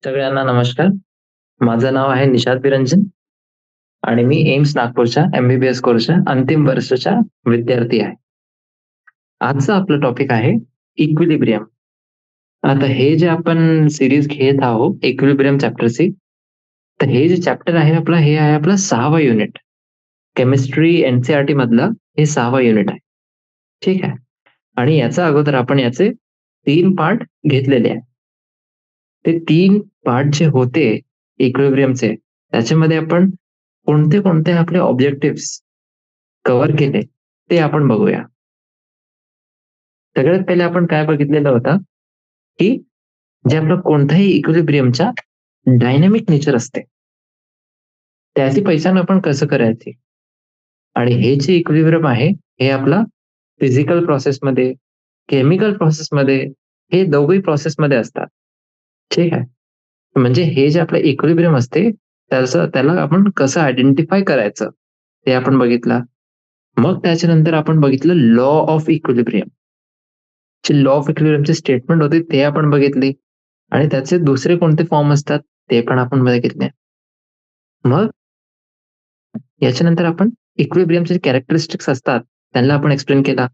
सगळ्यांना नमस्कार. माझं नाव आहे निशाद बिरंजन आणि मी एम्स नागपूरच्या एम-बी-बी-एस कोर्सच्या अंतिम वर्षाचा विद्यार्थी आहे. आजचा आपलं टॉपिक आहे इक्विलिब्रियम. आता हे जे आपण सीरीज घेत आहोत इक्विलिब्रियम चॅप्टरची, तर हे जे चॅप्टर आहे आपलं, हे आहे आपलं 6वा युनिट. केमिस्ट्री एन-सी-ई-आर-टी मधलं हे 6वा युनिट आहे. ठीक आहे. आणि याच्या अगोदर आपण याचे 3 पार्ट घेतलेले आहे. ते 3 पार्ट जे होते इक्विलिब्रियमचे, त्याच्यामध्ये आपण कोणते कोणते आपले ऑब्जेक्टिव्ह कव्हर केले ते आपण बघूया. सगळ्यात पहिले आपण काय बघितलेलं होतं, की जे आपलं कोणत्याही इक्विलिब्रियमच्या डायनॅमिक नेचर असते. त्याची पहिचान आपण कसं करायची आणि हे जे इक्विलिब्रियम आहे, हे आपला फिजिकल प्रोसेसमध्ये, केमिकल प्रोसेसमध्ये हे दोघंही प्रोसेसमध्ये असतात. ठीक आहे. म्हणजे हे जे आपलं इक्विलिब्रियम असते, त्याला आपण कसं आयडेंटिफाय करायचं, ते आपण बघितलं. मग त्याच्यानंतर आपण बघितलं लॉ ऑफ इक्विलिब्रियम. जे लॉ ऑफ इक्विलिब्रियमचे स्टेटमेंट होते ते आपण बघितली आणि त्याचे दुसरे कोणते फॉर्म असतात ते पण आपण बघितले. मग याच्यानंतर आपण इक्विलिब्रियमचे जे कॅरेक्टरिस्टिक्स असतात त्यांना आपण एक्सप्लेन केला.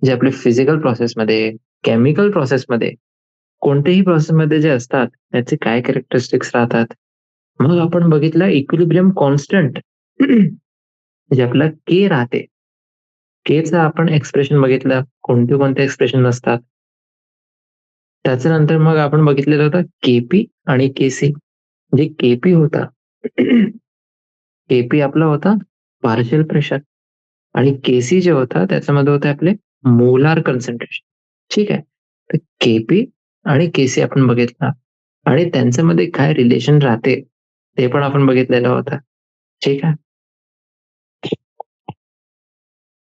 जे आपले फिजिकल प्रोसेसमध्ये, केमिकल प्रोसेसमध्ये, कोणत्याही प्रोसेसमध्ये जे असतात त्याचे काय कॅरेक्टरिस्टिक्स राहतात. मग आपण बघितलं इक्विलिब्रियम कॉन्स्टंट जे आपलं के राहते. केचं आपण एक्सप्रेशन बघितलं, कोणते कोणते एक्सप्रेशन असतात. त्याच्यानंतर मग आपण बघितलेलं होतं केपी आणि केसी. जे केपी होता केपी आपला होता पार्शियल प्रेशर आणि केसी जे होता त्याच्यामध्ये होते आपले मोलार कॉन्सन्ट्रेशन. ठीक आहे. तर केपी आणि केसी आपण बघितला आणि त्यांच्यामध्ये काय रिलेशन राहते ते पण आपण बघितलेलं होतं. ठीक आहे.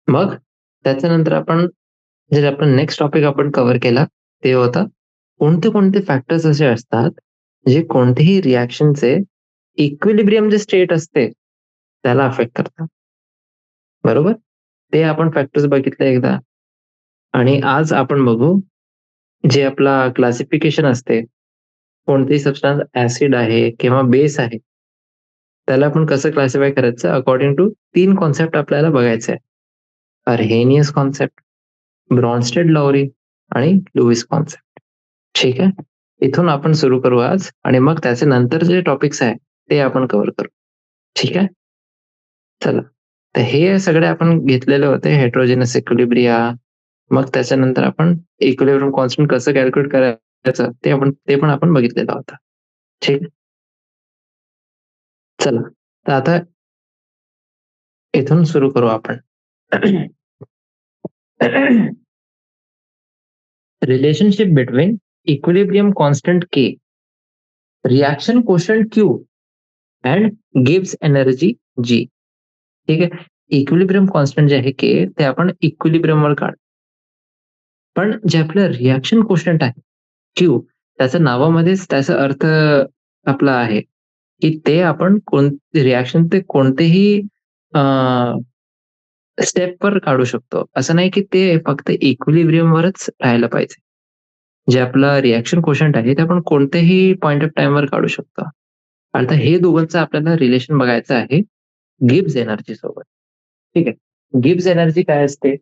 मग त्याच्यानंतर आपण नेक्स्ट टॉपिक आपण कव्हर केला ते होतं कोणते कोणते फॅक्टर्स असे असतात जे कोणतेही रिॲक्शनचे इक्विलिब्रियम जे स्टेट असते त्याला अफेक्ट करतात. बरोबर. ते आपण फॅक्टर्स बघितले एकदा. आणि आज आपण बघू जे आपला क्लासिफिकेशन असते कोणतेही सबस्टन्स ऍसिड आहे किंवा बेस आहे त्याला आपण कसं क्लासिफाय करायचं अकॉर्डिंग टू 3 कॉन्सेप्ट आपल्याला बघायचे आहे. अर्हेनियस कॉन्सेप्ट, ब्रॉन्स्टेड लॉरी आणि लुईस कॉन्सेप्ट. ठीक आहे. इथून आपण सुरू करू आज आणि मग त्याचे नंतर जे टॉपिक्स आहे ते आपण कव्हर करू. ठीक आहे. चला. तर हे सगळे आपण घेतलेले होते हेट्रोजेनस इक्विलिब्रिया. मग त्याच्यानंतर आपण इक्विलिब्रियम कॉन्स्टंट कसं कॅल्क्युलेट करायचं ते पण आपण बघितलेलं होतं. ठीक. चला. तर आता इथून सुरू करू आपण. Relationship between equilibrium constant K, reaction quotient Q and गिव्स एनर्जी जी. ठीक आहे. इक्विलिब्रियम कॉन्स्टंट जे आहे के ते आपण इक्विलिब्रियमवर काढ. पण जे आपलं रिएक्शन कोशंट आहे क्यू, त्याच्या नावामध्येच त्याचा अर्थ आपला आहे, की ते आपण रिएक्शन ते कोणतेही स्टेपवर काढू शकतो. असं नाही की ते फक्त इक्विलिब्रियमवरच राहायला पाहिजे. जे आपलं रिएक्शन कोशंट आहे ते आपण कोणत्याही पॉइंट ऑफ टाईमवर काढू शकतो. आता हे दोघांचं आपल्याला रिलेशन बघायचं आहे गिब्स एनर्जी सोबत. ठीक आहे. गिब्स एनर्जी काय असते?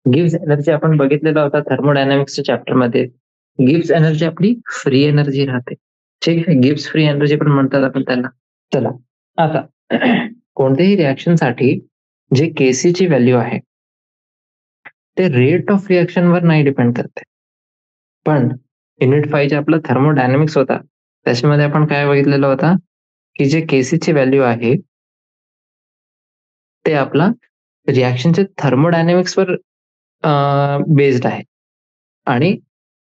गिव्स एनर्जी आपण बघितलेला होता थर्मोडायनामिक्सच्या चॅप्टरमध्ये. गिव्स एनर्जी आपली फ्री एनर्जी राहते. ठीक आहे. गिव्स फ्री एनर्जी पण म्हणतात आपण त्यांना. चला. आता कोणत्याही रिएक्शनसाठी जे केसी ची व्हॅल्यू आहे ते रेट ऑफ रिएक्शनवर नाही डिपेंड करते. पण युनिट 5 जे आपला थर्मोडायनामिक्स होता त्याच्यामध्ये आपण काय बघितलेलं होता की जे केसी ची व्हॅल्यू आहे ते आपला रिएक्शनचे थर्मोडायनामिक्सवर बेस्ड आहे. आणि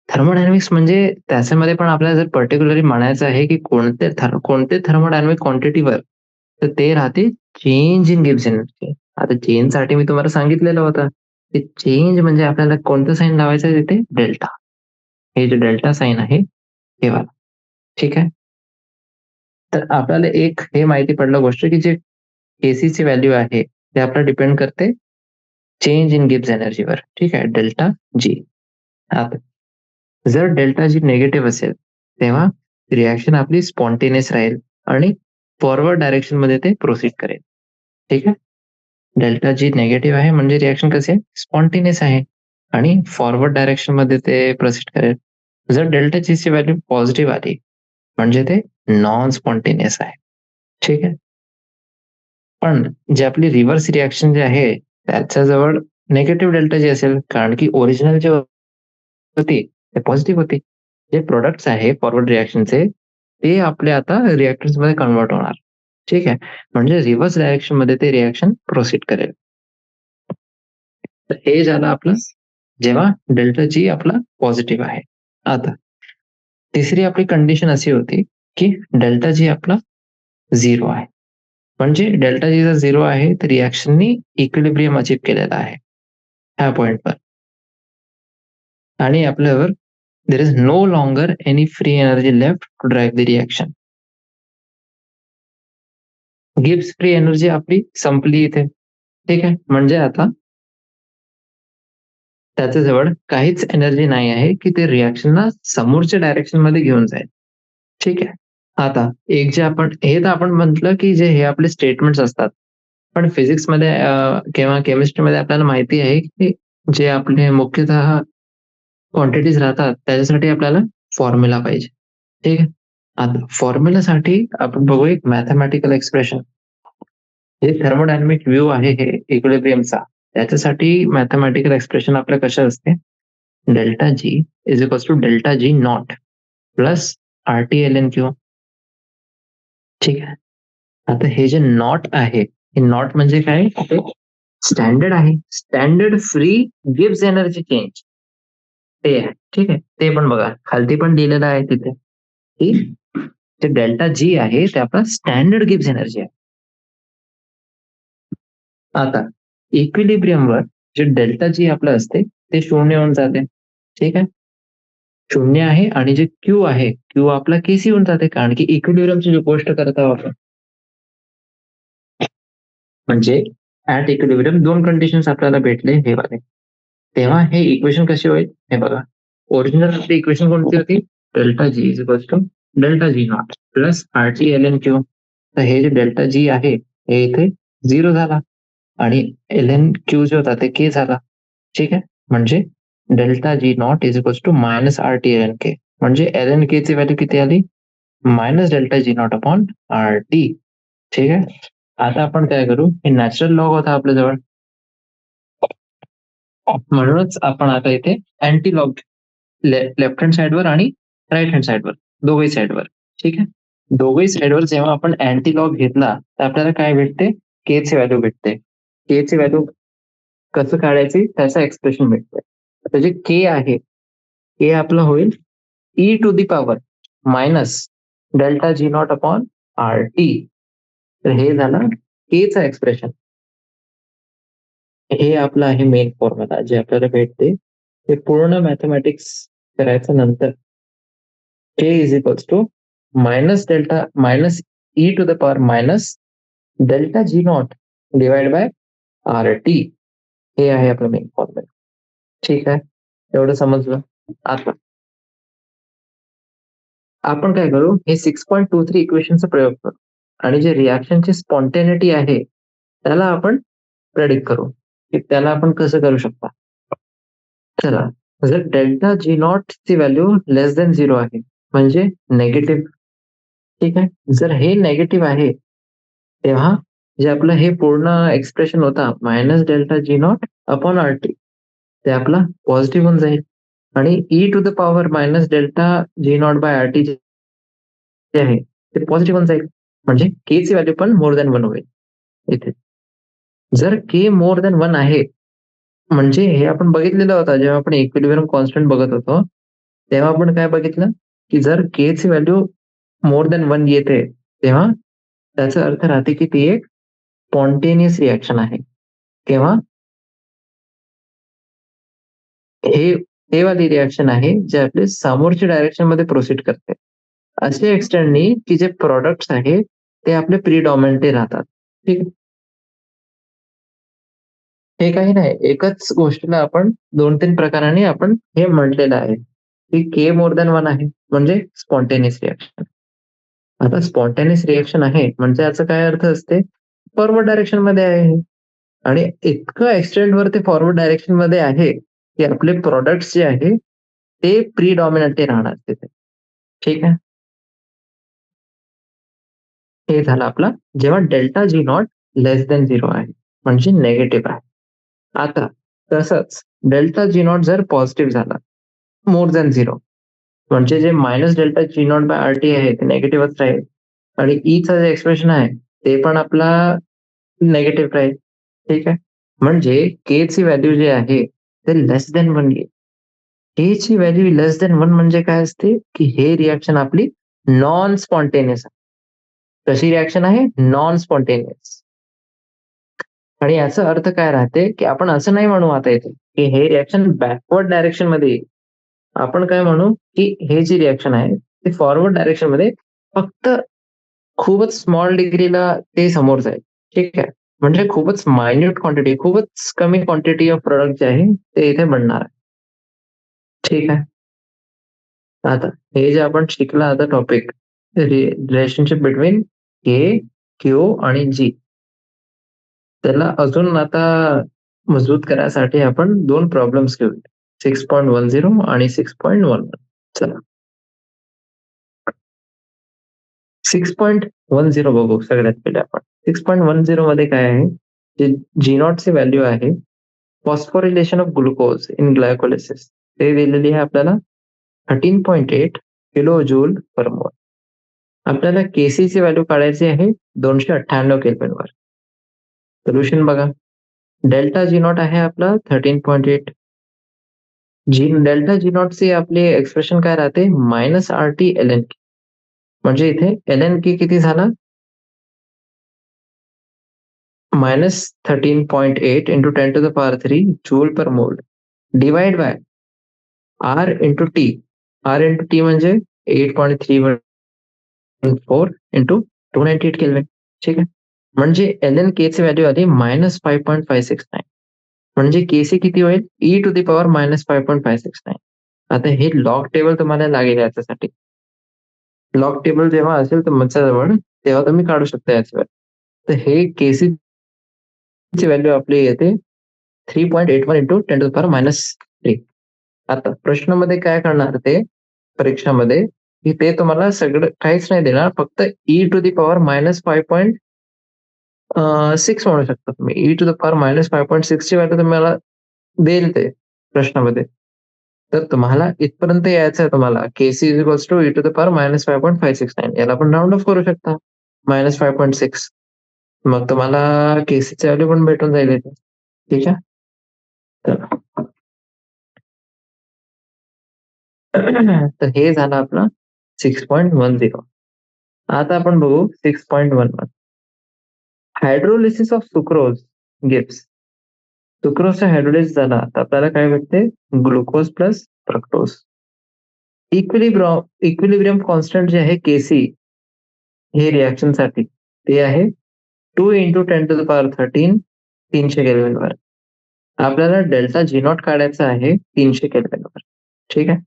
थर्मोडायनामिक्स म्हणजे त्याच्यामध्ये पण आपल्याला जर पर्टिक्युलरली म्हणायचं आहे की कोणते थर्मोडायनामिक क्वांटिटीवर, तर ते राहते चेंज इन गिब्स एनर्जी. आता चेंजसाठी मी तुम्हाला सांगितलेलं होतं की चेंज म्हणजे आपल्याला कोणतं साइन लावायचं आहे तिथे? डेल्टा. हे जे डेल्टा साइन आहे हे वाला. ठीक आहे. तर आपल्याला एक हे माहिती पडलं गोष्ट की जे केसी ची व्हॅल्यू आहे ते आपल्याला डिपेंड करते चेंज इन गिब्स एनर्जीवर. ठीक आहे. Delta G. आता जर डेल्टा जी निगेटिव्ह असेल तेव्हा रिॲक्शन आपली स्पॉन्टेनियस राहील आणि फॉरवर्ड डायरेक्शन मध्ये ते प्रोसीड करेल. ठीक आहे. डेल्टा जी निगेटिव्ह आहे म्हणजे रिॲक्शन कसे आहे, स्पॉन्टेनियस आहे आणि फॉरवर्ड डायरेक्शन मध्ये ते प्रोसीड करेल. जर डेल्टा जी ची व्हॅल्यू पॉझिटिव्ह आली म्हणजे ते नॉन स्पॉन्टेनियस आहे. ठीक आहे. पण जे आपली रिव्हर्स रिॲक्शन जे आहे त्याच्याजवळ निगेटिव्ह डेल्टा जी असेल, कारण की ओरिजिनल जे होती ते पॉझिटिव्ह होती. जे प्रॉडक्ट्स आहे फॉरवर्ड रिॲक्शनचे ते आपले आता रिॲक्टन्स मध्ये कन्व्हर्ट होणार. ठीक आहे. म्हणजे रिव्हर्स डायरेक्शन मध्ये ते रिॲक्शन प्रोसीड करेल. तर हे झालं आपलं जेव्हा डेल्टा जी आपला पॉझिटिव्ह आहे. आता तिसरी आपली कंडिशन अशी होती की डेल्टा जी आपला 0 आहे. म्हणजे डेल्टा जी जर 0 आहे तर रिॲक्शननी इक्विलिब्रियम अचीव्ह केलेला आहे ह्या पॉइंटवर. आणि आपल्यावर there is no longer any free energy left to drive the reaction. Gibbs free energy आपली संपली इथे. ठीक आहे. म्हणजे आता त्याच्याजवळ काहीच एनर्जी नाही आहे की ते रिॲक्शनला समोरच्या डायरेक्शन मध्ये घेऊन जाईल. ठीक आहे. आता एक जे आपण हे तर आपण म्हटलं की जे हे आपले स्टेटमेंट्स असतात. पण फिजिक्समध्ये किंवा केमिस्ट्रीमध्ये आपल्याला माहिती आहे की जे आपले मुख्यतः क्वांटिटीज राहतात त्याच्यासाठी आपल्याला फॉर्म्युला पाहिजे. ठीक आहे. आता फॉर्म्युलासाठी आपण बघू एक मॅथमॅटिकल एक्सप्रेशन. हे थर्मोडायनामिक व्ह्यू आहे हे इक्विलिब्रियमचा. त्याच्यासाठी मॅथमॅटिकल एक्सप्रेशन आपल्या कशा असते, delta G is equals to delta G nought plus R T L N Q. ठीक आहे. आता हे जे नॉट आहे हे नॉट म्हणजे काय, स्टँडर्ड आहे. Standard free gives energy change ते आहे. ठीक आहे. ते पण बघा खालती पण दिलेलं आहे तिथे की जे डेल्टा जी आहे ते आपला स्टँडर्ड गिव्स एनर्जी आहे. आता इक्विलिब्रियमवर जे डेल्टा जी आपलं असते ते शून्य होऊन जाते. ठीक आहे. शून्य आहे आणि जे क्यू आहे क्यू आपला केसी होऊन जाते, कारण की इक्विलिब्रियमची जी गोष्ट करत आहोत आपण. म्हणजे ऍट इक्विलिब्रियम दोन कंडिशन्स आपल्याला भेटले हे वाले. तेव्हा हे इक्वेशन कशी होईल हे बघा. ओरिजिनल आपली इक्वेशन कोणती होती, delta G is equals to delta G nought plus R T L N Q. तर हे जे डेल्टा जी आहे हे इथे 0 झाला आणि एल एन क्यू जे होता ते के झाला. ठीक आहे. म्हणजे delta G not is equals to minus R T L N K. म्हणजे एल एन के ची व्हॅल्यू किती आली, minus delta G not upon R T. ठीक आहे. आता आपण काय करू, हे नॅचरल लॉग होता आपल्याजवळ म्हणूनच आपण आता इथे अँटी लॉग लेफ्ट हँड साइडवर आणि राईट हँड साइडवर दोघही साइडवर. ठीक आहे. दोघही साइडवर जेव्हा आपण अँटी लॉग घेतला तर आपल्याला काय भेटते, के ची व्हॅल्यू भेटते. के ची व्हॅल्यू कसं काढायची त्याचं एक्सप्रेशन भेटते. आता जे के आहे के आपलं होईल e to the power minus delta G not upon R T. तर हे झालं के चं एक्सप्रेशन. हे आपलं आहे मेन फॉर्म्युला जे आपल्याला भेटते ते पूर्ण मॅथमॅटिक्स करायचं नंतर. K is equals to minus delta minus E to the power minus delta G not divide by R T. हे आहे आपलं मेन फॉर्म्युला. ठीक आहे. एवढं समजलं. आता आपण काय करू, हे 6.23 इक्वेशनचा प्रयोग करू आणि जे रिॲक्शनची स्पॉन्टेनिटी आहे त्याला आपण प्रेडिक्ट करू की त्याला आपण कसं करू शकता. चला, जर डेल्टा जी नॉट ची व्हॅल्यू लेस दॅन 0 आहे म्हणजे नेगेटिव्ह. ठीक आहे. जर हे नेगेटिव्ह आहे तेव्हा जे आपलं हे पूर्ण एक्सप्रेशन होता minus delta G not upon R T ते आपला पॉझिटिव्ह होऊन जाईल आणि e to the power minus delta G nought by R T जे आहे ते पॉझिटिव्ह होऊन जाईल. म्हणजे के ची व्हॅल्यू पण मोर दॅन 1 होईल इथे. जर के मोर दॅन 1 आहे म्हणजे हे आपण बघितलेलं होतं जेव्हा आपण इक्विलिब्रियम कॉन्स्टंट बघत होतो तेव्हा आपण काय बघितलं की जर के ची व्हॅल्यू मोर दॅन 1 येते तेव्हा त्याचा अर्थ राहते की ती एक स्पॉन्टेनियस रिॲक्शन आहे. तेव्हा हे हे वाली रिॲक्शन आहे जे आपले समोरच्या डायरेक्शन मध्ये प्रोसीड करते. अशा एक्सटेंडनी की जे प्रॉडक्ट्स आहे ते आपले प्रिडॉमिनंटली राहतात. ठीक आहे. हे काही नाही, एकच गोष्टीला आपण 2-3 प्रकारांनी आपण हे म्हटलेलं आहे की के मोर दॅन 1 आहे म्हणजे स्पॉन्टेनियस रिएक्शन. आता स्पॉन्टेनियस रिएक्शन आहे म्हणजे याचा काय अर्थ असते? फॉरवर्ड डायरेक्शन मध्ये आहे आणि इतकं एक्सटेंड वर ते फॉरवर्ड डायरेक्शन मध्ये आहे की आपले प्रॉडक्ट्स जे आहे ते प्रीडॉमिनंटली राहणार तिथे. ठीक आहे. हे झालं आपला जेव्हा delta G nought less than 0 आहे म्हणजे निगेटिव्ह आहे. आता तसंच डेल्टा जी नॉट जर पॉझिटिव्ह झाला मोर दॅन 0 म्हणजे जे minus delta G nought by R T आहे ते निगेटिव्हच राहील आणि ईचं जे एक्सप्रेशन आहे ते पण आपला निगेटिव्ह राहील. ठीक आहे. म्हणजे के ची व्हॅल्यू जे आहे ते लेस दॅन 1 येईल. के ची व्हॅल्यू लेस दॅन 1 म्हणजे काय असते की हे रिॲक्शन आपली नॉन स्पॉन्टेनियस आहे. कशी रिॲक्शन आहे? Non spontaneous. आणि याचा अर्थ काय राहते की आपण असं नाही म्हणू आता इथे की हे रिॲक्शन बॅकवर्ड डायरेक्शन मध्ये येईल. आपण काय म्हणू की हे जी रिॲक्शन आहे ते फॉरवर्ड डायरेक्शन मध्ये फक्त खूपच स्मॉल डिग्रीला ते समोर जाईल. ठीक आहे. म्हणजे खूपच मायन्यूट क्वांटिटी, खूपच कमी क्वांटिटी ऑफ प्रॉडक्ट जे आहे ते इथे बनणार आहे. ठीक आहे. आता हे जे आपण शिकला आता टॉपिक रिलेशनशिप बिटवीन के, क्यू आणि जी, त्याला अजून आता मजबूत करायसाठी आपण 2 प्रॉब्लेम्स घेऊया. 6.10 आणि 6.11. चला 6.10 बघू सगळ्यात पहिले आपण. 6.10 मध्ये काय आहे? जे जी नॉटची व्हॅल्यू आहे, phosphorylation of glucose in glycolysis ते दिलेली आहे आपल्याला 13.8 किलो जूल पर मोल. आपल्याला केसीची व्हॅल्यू काढायची आहे 298 केल्विनवर. सोल्युशन बघा. डेल्टा जी नॉट आहे आपला 13.8. डेल्टा जी नॉटचे आपले एक्सप्रेशन काय राहते? Minus R T L N K. म्हणजे इथे एल एन के किती झाला? Minus 13.8 into 10 to the power 3 joule per mole divide by R into T. R into T म्हणजे 8.314 इंटू 298 केल्विन. ठीक आहे. म्हणजे एल एन के ची व्हॅल्यू आली -5.569. म्हणजे केसी किती होईल? E to the power -5.569. आता हे लॉग टेबल तुम्हाला लागेल याच्यासाठी. लॉग टेबल जेव्हा असेल तुमच्याजवळ तेव्हा तुम्ही काढू शकता याच्यावर. तर हे केसी ची व्हॅल्यू आपली येते 3.81 इंटू 10 टू द पॉवर -3. आता प्रश्नामध्ये काय करणार ते परीक्षामध्ये की ते तुम्हाला सगळं काहीच नाही देणार, फक्त ई टू द पॉवर -5.6 म्हणू शकता तुम्ही. ई टू द पॉवर -5.6 ची व्हॅल्यू तुम्हाला देईल ते प्रश्नामध्ये. तर तुम्हाला इथपर्यंत यायचं आहे तुम्हाला KC is equals to e to the power -5.569. याला आपण राउंड ऑफ करू शकता -5.6. मग तुम्हाला केसीची व्हॅल्यू पण भेटून जाईल इथे. ठीक आहे. तर तर हे झालं आपलं 6.10. आता आपण बघू 6.11. Hydrolysis of sucrose gives. सुक्रोजचा हायड्रोलिसिस झाला तर आपल्याला काय भेटते? Glucose plus fructose. Equilibrium constant जे आहे केसी हे रिॲक्शन साठी ते आहे 2 इंटू 10 टू द पॉवर 13 300 केल्विनवर. आपल्याला डेल्टा जी नॉट काढायचा आहे 300 केल्विनवर. ठीक आहे.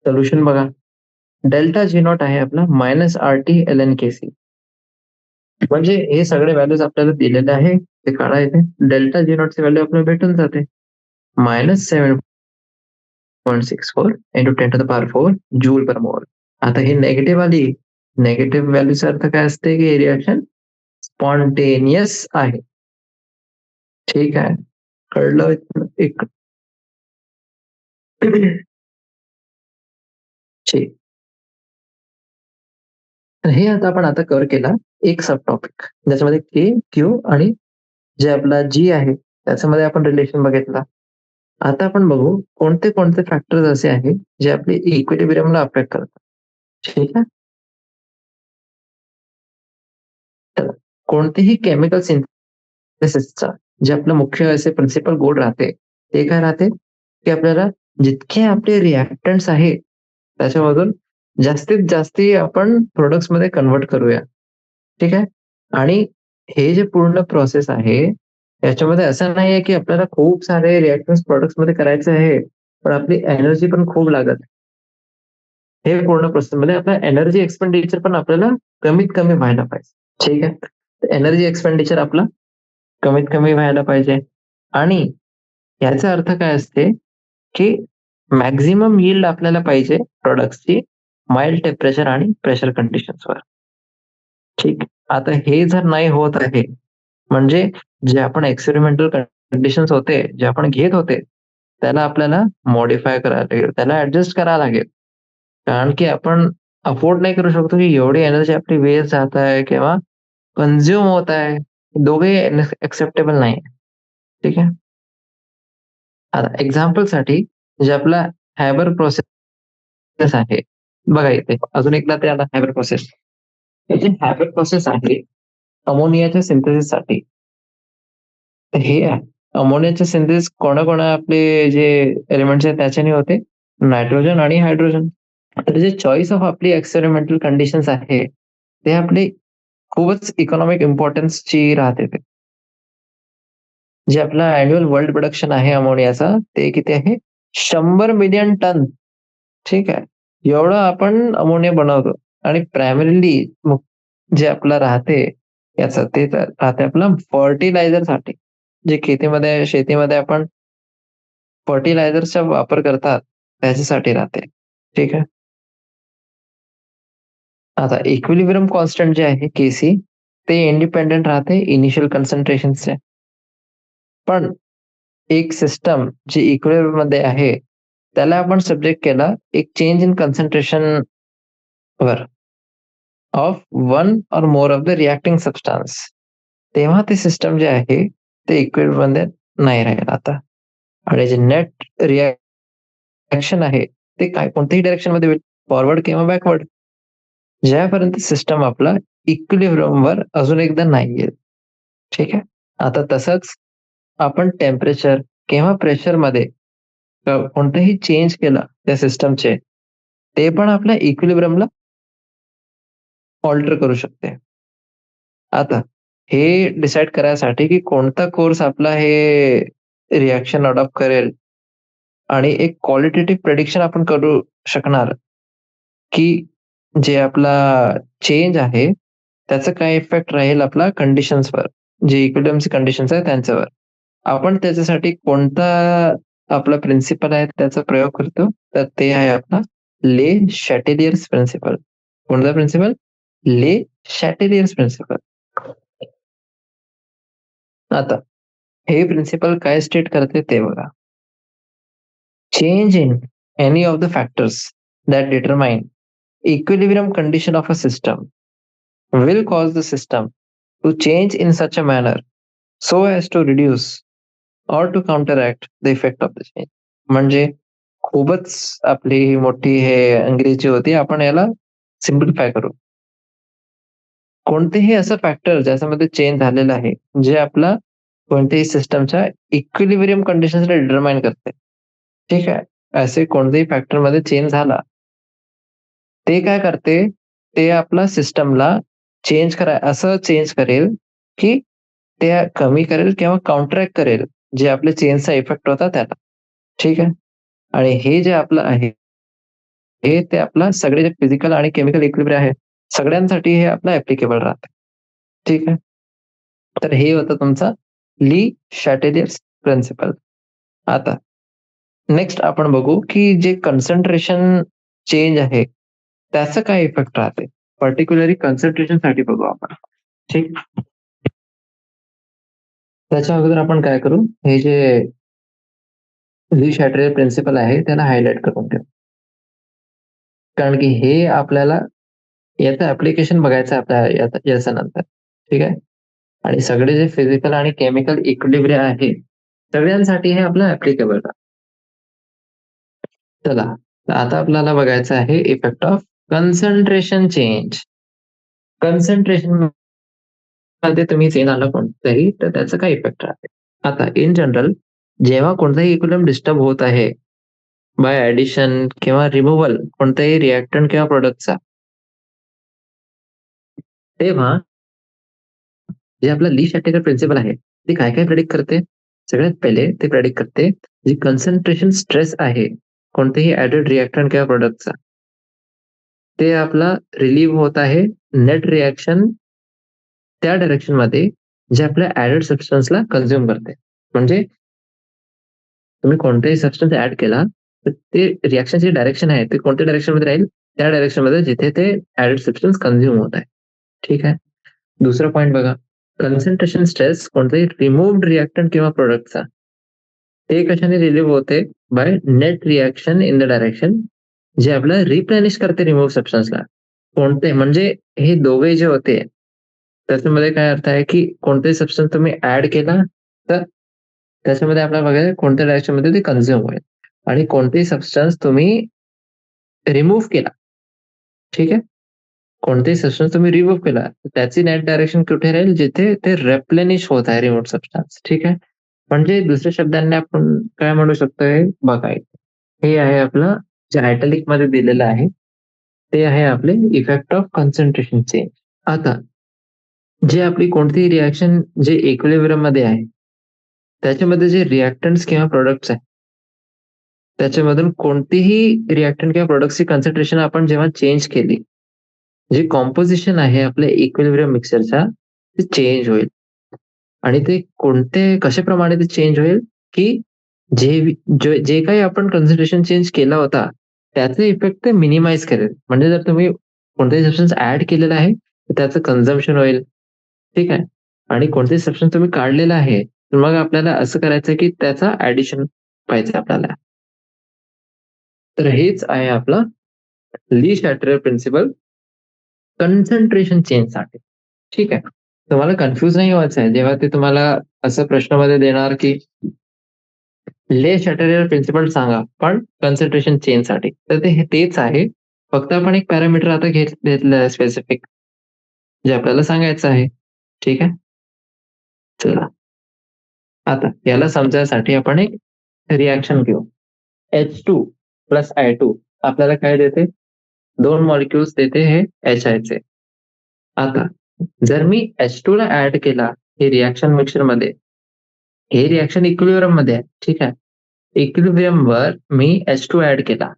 सोल्युशन बघा. डेल्टा जी नॉट आहे आपला minus R T L N K C. म्हणजे हे सगळे व्हॅल्यूज आपल्याला दिलेले आहे ते काढायचे. डेल्टा जी नॉटची व्हॅल्यू आपल्याला भेटून जाते -7.64 into 10 to the power 4 joule per mole. आता ही नेगेटिव्ह आली. नेगेटिव्ह व्हॅल्यूचा अर्थ काय असते की हे रिॲक्शन स्पॉन्टेनियस आहे. ठीक आहे. कळलं एक. ठीक. तर हे आता आपण आता कव्हर केला एक सब टॉपिक ज्याच्यामध्ये के, क्यू आणि जे आपला जी आहे त्याच्यामध्ये आपण रिलेशन बघितला. आता आपण बघू कोणते कोणते फॅक्टर्स असे आहेत जे आपले इक्विलिब्रियमला अफेक्ट करतात. ठीक आहे. तर कोणतेही केमिकल सिंथेसिसचा जे आपलं मुख्य असे प्रिन्सिपल गोल राहते ते काय राहते की आपल्याला जितके आपले रिॲक्टंट्स आहे त्याच्यामधून जास्तीत जास्ती आपण प्रोडक्ट्स मध्ये कन्वर्ट करूया. ठीक आहे. आणि हे जे पूर्ण प्रोसेस आहे याच्यामध्ये असं नाहीये की आपल्याला खूप सारे रिॲक्शन्स प्रॉडक्ट्स मध्ये करायचे आहे पण आपली एनर्जी पण खूप लागत. हे पूर्ण प्रोसेसमध्ये आपला एनर्जी एक्सपेंडिचर पण आपल्याला कमीत कमी व्हायला पाहिजे. ठीक आहे. एनर्जी एक्सपेंडिचर आपला कमीत कमी व्हायला पाहिजे आणि याचा अर्थ काय असते, की मॅक्सिमम यील्ड आपल्याला पाहिजे प्रॉडक्ट्सची माइल्ड टेम्परेचर आणि प्रेशर कंडिशन्सवर. ठीक. आता हे जर नाही होत आहे, म्हणजे जे आपण एक्सपेरिमेंटल कंडिशन्स होते, जे आपण घेत होते, त्याला आपल्याला मॉडिफाय करायला लागेल, त्याला ॲडजस्ट करावं लागेल. कारण की आपण अफोर्ड नाही करू शकतो, की एवढी एनर्जी आपली वेस्ट जात आहे किंवा कन्झ्युम होत आहे. दोघेही एक्सेप्टेबल नाही. ठीक आहे. आता एक्झाम्पलसाठी जे आपला हायबर प्रोसेस आहे. बघा इथे अजून एकदा ते आला हायबर प्रोसेस. हे जे हायबर प्रोसेस आहे अमोनियाच्या सिंथेसिससाठी. तर हे अमोनियाचे सिंथेसिस कोणा आपले जे एलिमेंट्स आहेत त्याच्याने होते? नायट्रोजन आणि हायड्रोजन. तर जे चॉईस ऑफ आपली एक्सपेरिमेंटल कंडिशन्स आहे, ते आपली खूपच इकॉनॉमिक इम्पोर्टन्सची राहते ते. जे आपलं अॅन्युअल वर्ल्ड प्रोडक्शन आहे अमोनियाचा, ते किती आहे? 100 मिलियन टन. ठीक आहे. एवढं आपण अमोनिया बनवतो आणि प्रायमरीली जे आपलं राहते याचं ते तर राहते आपलं फर्टिलायझरसाठी. जे शेतीमध्ये आपण फर्टिलायझर्सचा वापर करतात, त्याच्यासाठी राहते. ठीक आहे. आता इक्विलिब्रियम कॉन्स्टंट जे आहे Kc, ते इंडिपेंडंट राहते इनिशियल कन्सन्ट्रेशनचे. पण एक सिस्टम जी इक्विलिब्रियम मध्ये आहे, त्याला आपण सब्जेक्ट केला एक चेंज इन कन्सन्ट्रेशन वर of one or more of the reacting substance. तेव्हा ते सिस्टम जे आहे ते इक्विलिब्रियम मध्ये नाही राहील आता. आणि जे नेट रिएक्शन आहे ते काय कोणत्याही डायरेक्शन मध्ये होईल, फॉरवर्ड किंवा बॅकवर्ड. ज्यापर्यंत सिस्टम आपला इक्विलिब्रियम वर अजून एकदा नाही येईल. ठीक आहे. आता तसंच आपण टेम्परेचर किंवा प्रेशरमध्ये कोणतेही चेंज केला त्या सिस्टमचे, ते पण आपल्या इक्विलिब्रियमला ऑल्टर करू शकते. आता हे डिसाईड करायसाठी, की कोणता कोर्स आपला हे रिएक्शन अडॉप्ट करेल आणि एक क्वालिटेटिव्ह प्रेडिक्शन आपण करू शकणार, की जे आपला चेंज आहे, त्याचा काय इफेक्ट राहील आपला कंडिशन्सवर, जे इक्विलिब्रियमचे कंडिशन्स आहेत त्यांच्यावर. आपण त्याच्यासाठी कोणता आपला प्रिन्सिपल आहे त्याचा प्रयोग करतो, तर ते आहे आपला ले शॅटेलियर्स प्रिन्सिपल. कोणता प्रिन्सिपल? ले शॅटेलियर्स प्रिन्सिपल. आता हे प्रिन्सिपल काय स्टेट करते ते बघा. Change in any of the factors that determine equilibrium condition of a system will cause the system to change in such a manner so as to reduce or to counteract the effect of the change. म्हणजे खूपच आपली मोठी हे अंग्रेजी होती. आपण याला simplify करू. कोणतेही असं फॅक्टर ज्याच्यामध्ये चेंज झालेलं आहे, जे आपला कोणत्याही सिस्टमच्या इक्विलिब्रियम कंडिशन्सला डिटरमाइन करते. ठीक आहे. असे कोणत्याही फॅक्टरमध्ये चेंज झाला, ते काय करते, ते आपला सिस्टमला असं चेंज करेल, की ते कमी करेल किंवा काउंटरॅक्ट करेल, जे आपल्या चेंजचा इफेक्ट होता त्याला. ठीक आहे. आणि हे जे आपलं आहे, हे ते आपलं सगळे जे फिजिकल आणि केमिकल इक्विलिब्रियम आहे, सगळ्यांसाठी हे आपलं ॲप्लिकेबल राहतं. ठीक आहे. तर हे होतं तुमचा ली शॅटेलियर्स प्रिन्सिपल. आता नेक्स्ट आपण बघू, की जे कन्सन्ट्रेशन चेंज आहे, त्याचं काय इफेक्ट राहते? पर्टिक्युलरली कन्सन्ट्रेशनसाठी बघू आपण. ठीक. त्याच्या अगोदर आपण काय करू, हे जे ली शॅटेलियर प्रिन्सिपल आहे, त्याला हायलाइट करून ठेवू. कारण की हे आपल्याला याचं ॲप्लिकेशन बघायचं आहे याच्यानंतर. ठीक आहे. आणि सगळे जे फिजिकल आणि केमिकल इक्विलिब्रियम आहे, सगळ्यांसाठी हे आपलं ॲप्लिकेबल आहे. चला, तर आता आपल्याला बघायचं आहे effect of concentration change. Concentration मध्ये तुम्ही चेंज आला कोणताही, तर त्याचा काय इफेक्ट राहते? आता इन जनरल जेव्हा कोणताही इक्विलिब्रियम डिस्टर्ब होत आहे बाय ॲडिशन किंवा रिमूव्हल कोणत्याही रिएक्टंट किंवा प्रॉडक्टचा, तेव्हा जे आपलं ली शॅटेलियर प्रिन्सिपल आहे, ते काय प्रेडिक्ट करते? सगळ्यात पहिले ते प्रेडिक्ट करते, जी कन्सन्ट्रेशन स्ट्रेस आहे कोणतेही ॲडेड रिएक्टंट किंवा प्रॉडक्टचा, ते आपला रिलीव्ह होत आहे नेट रिॲक्शन त्या डायरेक्शन मध्ये जे आपल्या ऍडेड सबस्टन्सला कन्झ्युम करते. म्हणजे तुम्ही कोणताही सबस्टन्स ऍड केला तर ते रिॲक्शनची डायरेक्शन आहे ते कोणत्या डायरेक्शन मध्ये राहील, त्या डायरेक्शन मध्ये जिथे ते ऍडेड सबस्टन्स कन्झ्युम होत आहे. ठीक आहे. दुसरा पॉईंट बघा, कन्सन्ट्रेशन स्ट्रेस कोणताही रिमूव्ड रिॲक्टंट किंवा प्रोडक्टचा ते कशाने रिलीव्ह होते, by net reaction in the direction जे आपल्याला रिप्लेनिश करते रिमूव्ह सबस्टन्सला. कोणते म्हणजे हे दोघे जे होते त्याच्यामध्ये काय अर्थ आहे की कोणताही सबस्टन्स तुम्ही ऍड केला तर त्याच्यामध्ये आपल्याला बघायला कोणत्या डायरेक्शन मध्ये ते कन्झ्युम होईल आणि कोणतेही सबस्टन्स तुम्ही रिमूव्ह केला. ठीक आहे. कोणतेही सबस्टन्स तुम्ही रिमूव्ह केला तर त्याची नेट डायरेक्शन कुठे राहील, जिथे ते रेप्लेनिश होत आहे रिमूव्ह सबस्टन्स. ठीक आहे. म्हणजे दुसऱ्या शब्दांनी आपण काय म्हणू शकतोय बघा, हे आहे आपलं जे आयटॅलिक मध्ये दिलेलं आहे ते आहे आपले इफेक्ट ऑफ कॉन्सन्ट्रेशन चेंज. आता जे आपली कोणतीही रिॲक्शन जे इक्विलिब्रियम मध्ये आहे त्याच्यामध्ये जे रिॲक्टंट्स किंवा प्रोडक्ट्स आहेत त्याच्यामधून कोणतीही रिॲक्टंट किंवा प्रोडक्टची कॉन्सन्ट्रेशन आपण जेव्हा चेंज केली, जे कॉम्पोजिशन आहे आपल्या इक्विलिब्रियम मिक्सरचा ते चेंज होईल. आणि ते कोणते कशाप्रमाणे ते चेंज होईल, की जे काही आपण कॉन्सन्ट्रेशन चेंज केला होता त्याचे इफेक्ट ते मिनिमाइज करेल. म्हणजे जर तुम्ही कोणताही सबस्टन्स ऍड केलेला आहे तर त्याचं कन्झम्पशन होईल. ठीक आहे. आणि कोणतेही सबस्टन्स तुम्ही काढलेला आहे तर मग आपल्याला असं करायचं की त्याचा ऍडिशन पाहिजे आपल्याला. तर हेच आहे आपला ली शॅट्टर प्रिन्सिपल कन्सन्ट्रेशन चेंजसाठी. ठीक आहे. तुम्हाला कन्फ्यूज नाही व्हायचं आहे जेव्हा ते तुम्हाला असं प्रश्नामध्ये देणार की ले शॅटेरियर प्रिन्सिपल सांगा पण कन्सन्ट्रेशन चेंजसाठी, तर ते तेच आहे. फक्त आपण एक पॅरामीटर आता घेतलं आहे स्पेसिफिक जे आपल्याला सांगायचं आहे. ठीक आहे. चला आता याला समजायसाठी आपण एक रिॲक्शन घेऊ. H2 प्लस I2 आपल्याला काय देते, दोन मॉलिक्युल्स देते हे HI चे. आता जर मी H2 ला ऍड केला हे रिॲक्शन मिक्सर मध्ये, हे रिॲक्शन इक्विलिब्रियम मध्ये आहे. ठीक आहे. इक्विलिब्रियम वर मी H2 ऍड केला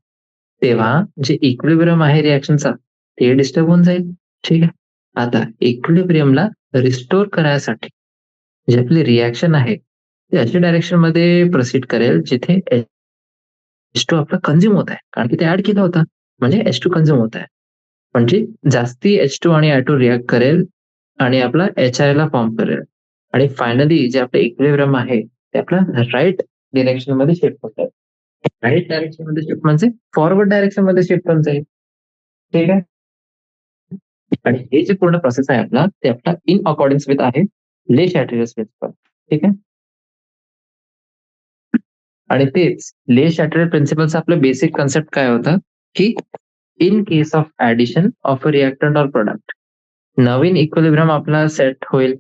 तेव्हा जे इक्विलिब्रियम आहे रिॲक्शनचा ते डिस्टर्ब होऊन जाईल. ठीक आहे. आता इक्विलिब्रियमला रिस्टोर करायसाठी जे आपली रिॲक्शन आहे ते अशा डायरेक्शन मध्ये प्रोसीड करेल जिथे H2 आपला कन्झ्युम होत आहे, कारण की ते ऍड केला होता म्हणजे H2 कन्झ्युम होत आहे. म्हणजे जास्ती H2 आणि I2 रिॲक्ट करेल आणि आपला HI ला फॉर्म करेल आणि फायनली जे आपलं इक्विलिब्रियम आहे ते आपलं राईट डिरेक्शन मध्ये शिफ्ट होत आहे. राईट डायरेक्शन मध्ये शिफ्ट म्हणजे फॉरवर्ड डायरेक्शन मध्ये शिफ्ट होऊन जाईल. ठीक आहे. आणि हे जे पूर्ण प्रोसेस आहे आपला ते आपला इन अकॉर्डिंग विथ आहे ले शॅट्रियस प्रिन्सिपल. ठीक आहे. आणि तेच ले शॅट्रियर प्रिन्सिपलचा आपलं बेसिक कन्सेप्ट काय होतं, की in case of addition of a reactant और प्रोडक्ट नवीन इक्विलिब्रियम आपला सेट होईल.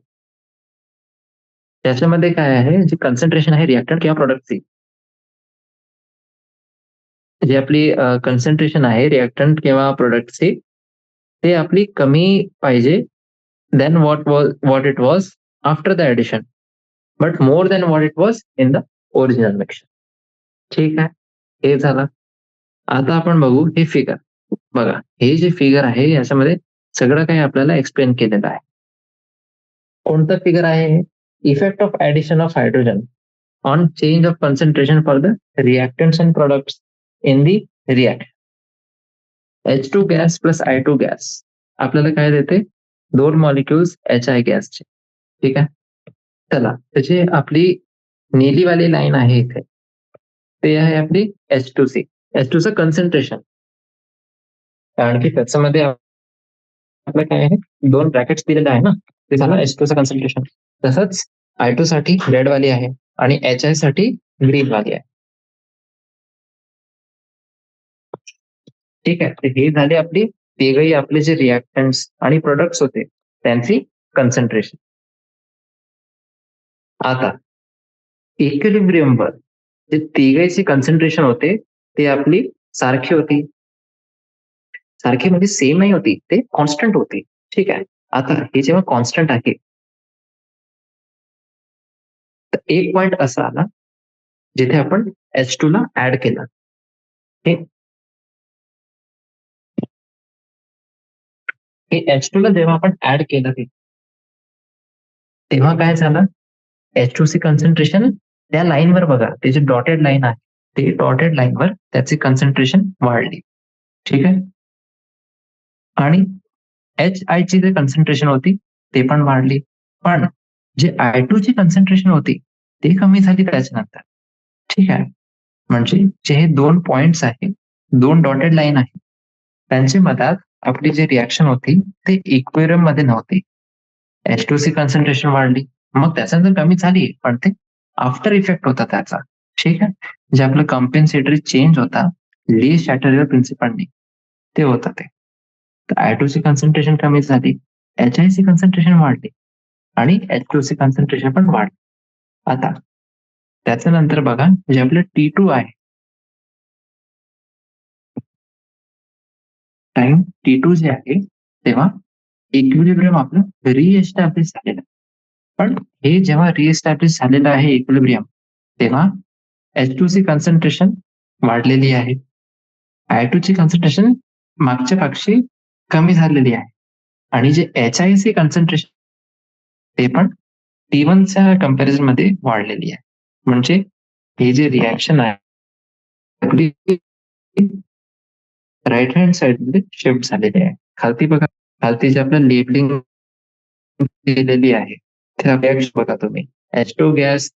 त्याच्यामध्ये काय आहे, जे कन्सन्ट्रेशन आहे रिएक्टंट किंवा प्रोडक्टची, जी आपली कन्सन्ट्रेशन आहे रिएक्टंट किंवा प्रोडक्टची ते आपली कमी पाहिजे than what it was after the addition, but more than what it was in the original mixture. ठीक आहे. हे झालं. आता आपण बघू हे फिगर. बघा हे जे फिगर आहे याच्यामध्ये सगळं काही आपल्याला एक्सप्लेन केलेलं आहे. कोणतं फिगर आहे, effect of addition of hydrogen on change of concentration for the reactants and products in the reaction. H2 gas plus I2 gas आपल्याला काय देते, दोन मॉलिक्युल्स HI गॅसचे. ठीक आहे. चला त्याची आपली नीलीवाली लाईन आहे इथे, ते आहे आपली H2C. H2 चं कन्सन्ट्रेशन, कारण की त्याच्यामध्ये आपलं काय आहे, दोन ब्रॅकेट्स दिलेले आहे ना, ते झालं H2 चं कन्सन्ट्रेशन. तसंच I2 साठी रेड वाली आहे आणि HI साठी ग्रीन वाली आहे. ठीक आहे. तर हे झाले आपली तिघही आपले जे रिॲक्टंट्स आणि प्रोडक्ट्स होते त्यांची कन्सन्ट्रेशन. आता इक्विलिब्रियमवर जे तिघांची कन्सन्ट्रेशन होते ते आपली सारखी होती. सारखी म्हणजे सेम नाही होती, ते कॉन्स्टंट होती. ठीक आहे. आता हे जेव्हा कॉन्स्टंट आहे तर एक पॉइंट असा आला जिथे आपण H2 ला ऍड केला. हे की H2 ला जेव्हा आपण ऍड केलं तेव्हा काय झालं, H2C कॉन्सन्ट्रेशन त्या लाईनवर बघा, ते जे डॉटेड लाईन आहे, ते डॉटेड लाईनवर त्याची कॉन्सन्ट्रेशन वाढली. ठीक आहे. आणि HI ची जे कॉन्सन्ट्रेशन होती ते पण वाढली. पण जे I2 ची कॉन्सन्ट्रेशन होती ते कमी झाली त्याच्यानंतर. ठीक आहे. म्हणजे जे हे 2 पॉइंट्स आहेत, 2 डॉटेड लाईन आहे, त्यांच्या मधात आपली जी रिएक्शन होती ते इक्विलिब्रियम मध्ये नव्हती. H2C कॉन्सन्ट्रेशन वाढली. मग त्याच्यानंतर कमी झाली, पण ते आफ्टर इफेक्ट होता त्याचा. ठीक आहे. जे आपलं कॉम्पेन्सेटरी चेंज होता, ली शॅटरर प्रिन्सिपलनी, ते होतं ते. तर I2ची कॉन्सन्ट्रेशन कमी झाली, HIची कॉन्सन्ट्रेशन वाढली आणि H2ची कॉन्सन्ट्रेशन पण वाढली. आता त्याच्यानंतर बघा, जे आपलं T2 आहे, टाइम T2 जे आहे, तेव्हा इक्विलिब्रियम आपलं रिएस्टॅब्लिश झालेलं आहे. पण हे जेव्हा रिएस्टॅब्लिश झालेलं आहे इक्विलिब्रियम, तेव्हा H2ची कॉन्सन्ट्रेशन वाढलेली आहे. I2 ची कॉन्सन्ट्रेशन मागच्या पक्षी कमी झालेली आहे. आणि जे HIC कॉन्सन्ट्रेशन ते पण T1च्या कंपॅरिझन मध्ये वाढलेली आहे. म्हणजे हे जे रिएक्शन आहे आपली राईट हँड साइड मध्ये शिफ्ट झालेली आहे. खालती बघा, खालती जे आपलं लेबलिंग केलेली आहे, त्या रिएक्शन बघा तुम्ही. H2 गॅस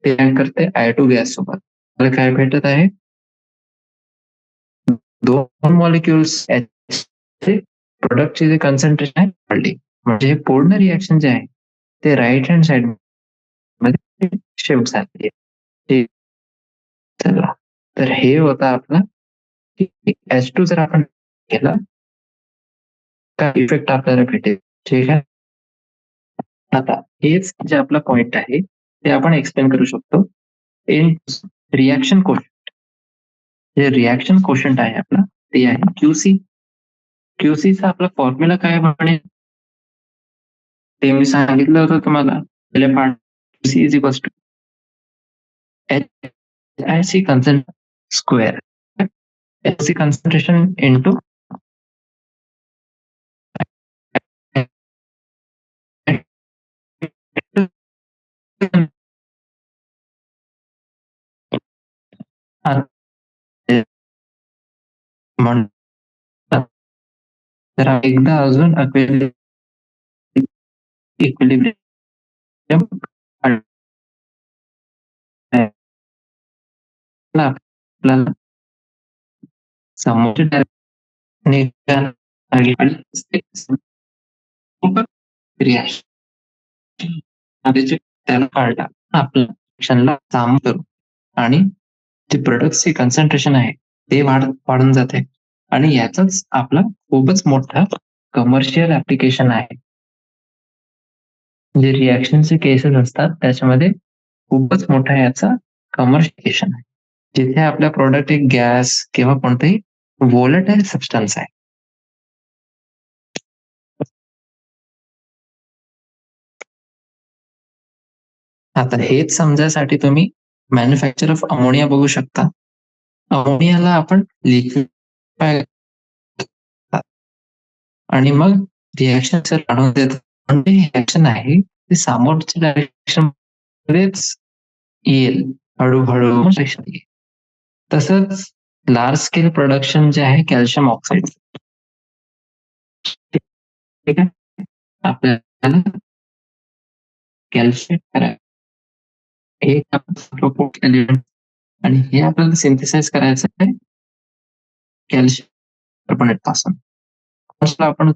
ते react करते I2 गॅस सोबत. मला काय भेटत आहे, 2 मॉलिक्युल्स प्रोडक्टची जे कॉन्सन्ट्रेशन आहे वाढली. म्हणजे हे पूर्ण रिएक्शन जे आहे ते राईट हँड साइड मध्ये शिफ्ट झालेली आहे. ठीक. चला, तर हे होतं आपलं की H2 जर आपण केला काय इफेक्ट आपल्याला भेटेल. ठीक आहे. आता हेच जे आपला पॉइंट आहे ते आपण एक्सप्लेन करू शकतो इन रिएक्शन कोशंट. जे रिएक्शन कोशंट आहे आपला ते आहे QC. QCचा आपला फॉर्म्युला काय म्हणे, ते मी सांगितलं होतं तुम्हाला पहिल्या part. QC is equals to HIC concentration square, HC concentration into म्हणतात. तर एकदा अजून इक्विलिब्रियम आपल्याला समोरच्या रिएक्शन त्याला काढला आपल्या रिएक्शनला काम करू आणि जे प्रोडक्टची कॉन्सन्ट्रेशन आहे ते वाढून जाते. आणि याचाच आपला खूपच मोठा कमर्शियल ऍप्लिकेशन आहे. जे रिएक्शनचे केसेस असतात त्याच्यामध्ये खूपच मोठा याचा कमर्शिएशन आहे, जिथे आपला प्रोडक्ट एक गॅस किंवा कोणतेही व्होलेटाईल सबस्टन्स आहे. आता हेच समजायसाठी तुम्ही मॅन्युफॅक्चर ऑफ अमोनिया बघू शकता. अमोनियाला आपण लिक्विड आणि मग रिएक्शन जर आणून देत, म्हणजे रिएक्शन आहे ते समोरच्या डायरेक्शन मध्येच येईल, हळूहळू रिएक्शन येईल. तसंच लार्ज स्केल प्रोडक्शन जे आहे कॅल्शियम ऑक्साईड, ठीक आहे, आपल्याला कॅल्शियम करायचं हे एलिमेंट आणि हे आपल्याला सिंथेसाइज करायचं आहे कॅल्शियम कार्बोनेट पासून. आपण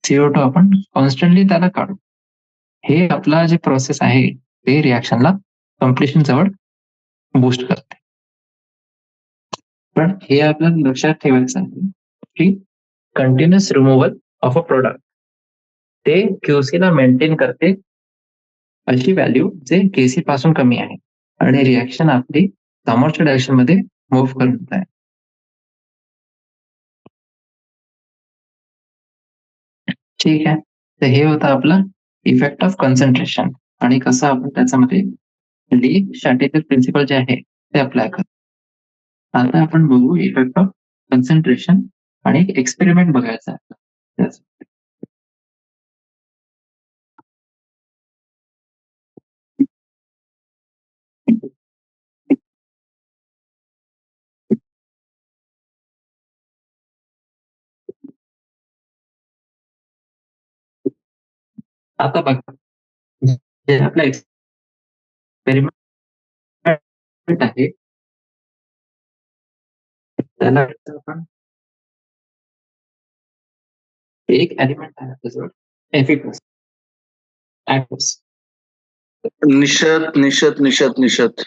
CO2 आपण कॉन्स्टंटली त्याला काढू. हे आपला जे प्रोसेस आहे ते रिएक्शनला कम्प्लिशन जवळ बूस्ट करते. पण हे आपल्याला लक्षात ठेवायचं आहे की continuous removal of a product ते QC ला मेंटेन करते अशी व्हॅल्यू जे KC पासून कमी आहे आणि रिएक्शन आपली समोरच्या डायरेक्शन मध्ये मूव्ह करत आहे. ठीक आहे. तर हे होतं आपलं इफेक्ट ऑफ कॉन्सन्ट्रेशन आणि कसं आपण त्याच्यामध्ये ली शॅटेलर प्रिन्सिपल जे आहे ते अप्लाय करतो. आता आपण बघू इफेक्ट ऑफ कॉन्सन्ट्रेशन आणि एक एक्सपेरिमेंट बघायचा आहे. आता बघा, जे आपला एक्सपेरिमेंट आहे त्याला आपण एक एलिमेंट आहे त्याच्यावर Fe+, aqueous. निशत निशत निशत निशत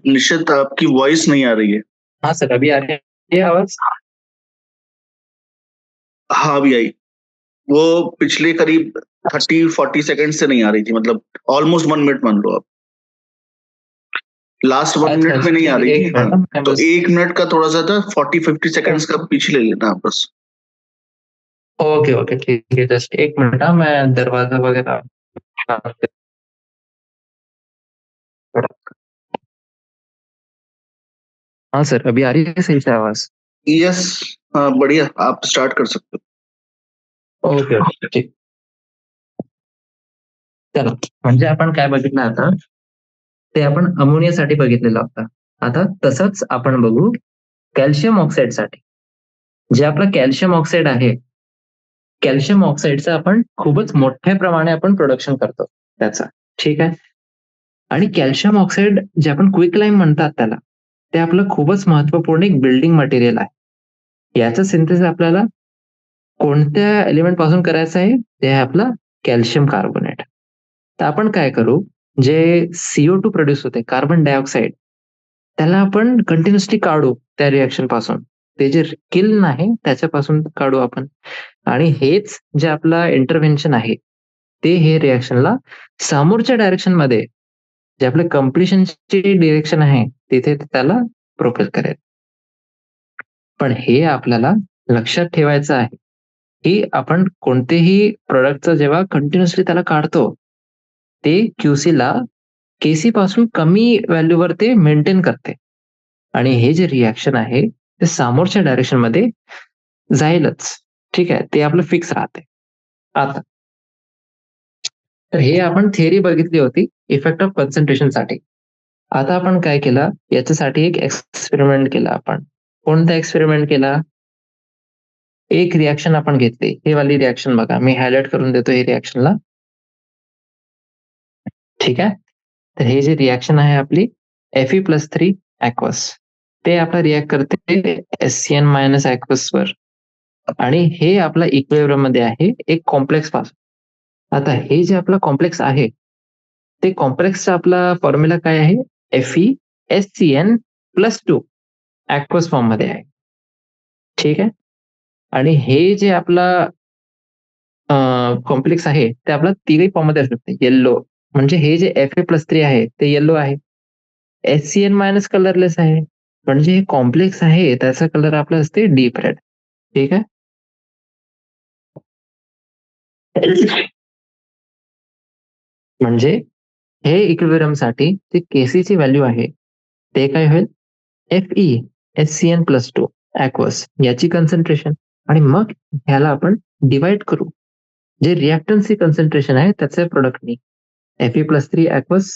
निशत आपकी वॉइस नहीं आ रही है। हाँ सर, अभी आ रही है आवाज? हाँ अभी आई। वो पिछले करीब 30-40 सेकंड से नहीं आ रही थी, मतलब ऑलमोस्ट 1 मिनट मान लो आप। लास्ट 1 अच्छा, मिनट में नहीं आ रही थी। एक हाँ, मिनट मैं तो बस 1 मिनट का थोड़ा सा था, 40-50 सेकंड्स का पीछे ले लेना आप बस। ओके ओके ठीक है, जस्ट एक मिनट, हाँ मैं दरवाजा वगैरह हाँ सर, अभी आ रही है सही से आवाज? यस, हाँ बढ़िया, आप स्टार्ट कर सकते हो। ओके ओके ठीक. चला, म्हणजे आपण काय बघितलं आता, ते आपण अमोनियासाठी बघितलेलं होतं. आता तसंच आपण बघू कॅल्शियम ऑक्साईडसाठी. जे आपलं कॅल्शियम ऑक्साईड आहे, कॅल्शियम ऑक्साईडचं आपण खूपच मोठ्या प्रमाणे आपण प्रोडक्शन करतो त्याचा. ठीक आहे. आणि कॅल्शियम ऑक्साईड जे आपण क्विक लाईम म्हणतात त्याला, ते आपलं खूपच महत्वपूर्ण एक बिल्डिंग मटेरियल आहे. याचं सिंथेसिस आपल्याला कोणत्या एलिमेंट पासून करायचं आहे, ते आहे आपलं कॅल्शियम कार्बोनेट. तर आपण काय करू, जे CO2 प्रोड्यूस होते, कार्बन डायऑक्साईड, त्याला आपण कंटिन्युअसली काढू त्या रिएक्शन पासून. ते जे किल्न आहे त्याच्यापासून काढू आपण. आणि हेच जे आपलं इंटरव्हेन्शन आहे, ते हे रिएक्शनला समोरच्या डायरेक्शन मध्ये, जे आपल्या कम्प्लिशनची डिरेक्शन आहे, तिथे त्याला प्रोपेल करेल. पण हे आपल्याला लक्षात ठेवायचं आहे की आपण कोणतेही प्रोडक्टचं जेव्हा कंटिन्युअसली त्याला काढतो, ते क्यूसीला केसी पासून कमी व्हॅल्यूवर ते मेंटेन करते. आणि हे जे रिएक्शन आहे ते समोरच्या डायरेक्शन मध्ये जाईलच. ठीक आहे, ते आपलं फिक्स राहते. आता तर हे आपण थिअरी बघितली होती इफेक्ट ऑफ कॉन्सन्ट्रेशन साठी. आता आपण काय केलं, याच्यासाठी एक एक्सपेरिमेंट केला आपण. कोणता एक्सपेरिमेंट केला? एक रिएक्शन आपण घेतली, हे वाली रिएक्शन बघा, मी हायलाइट करून देतो हे रिएक्शनला. ठीक आहे. तर हे जे रिएक्शन आहे आपली Fe+3 aqueous, ते आपला रिॲक्ट करते HCN- aqueous वर. आणि हे आपला इक्विलिब्रियम मध्ये आहे एक कॉम्प्लेक्स पासून. आता हे जे आपला कॉम्प्लेक्स आहे, ते कॉम्प्लेक्सचा आपला फॉर्म्युला काय आहे? FeSCN+2 aqueous फॉर्म मध्ये आहे. ठीक आहे. आणि हे जे आपला कॉम्प्लेक्स आहे ते आपला तिघही फॉर्म मध्ये असू शकते. येल्लो म्हणजे हे जे Fa+3 आहे ते येल्लो आहे. HCN- कलरलेस आहे. म्हणजे हे कॉम्प्लेक्स आहे त्याचा कलर आपला असते डीप रेड. ठीक आहे. म्हणजे हे इक्विलिब्रियम साठी जे केसीची व्हॅल्यू आहे ते काय होईल? FeSCN+2 aqueous याची कॉन्सन्ट्रेशन. आणि मग ह्याला आपण डिवाइड करू जे रिएक्टन्सची कॉन्सन्ट्रेशन आहे त्याच्या प्रोडक्टनी, Fe+3 aqueous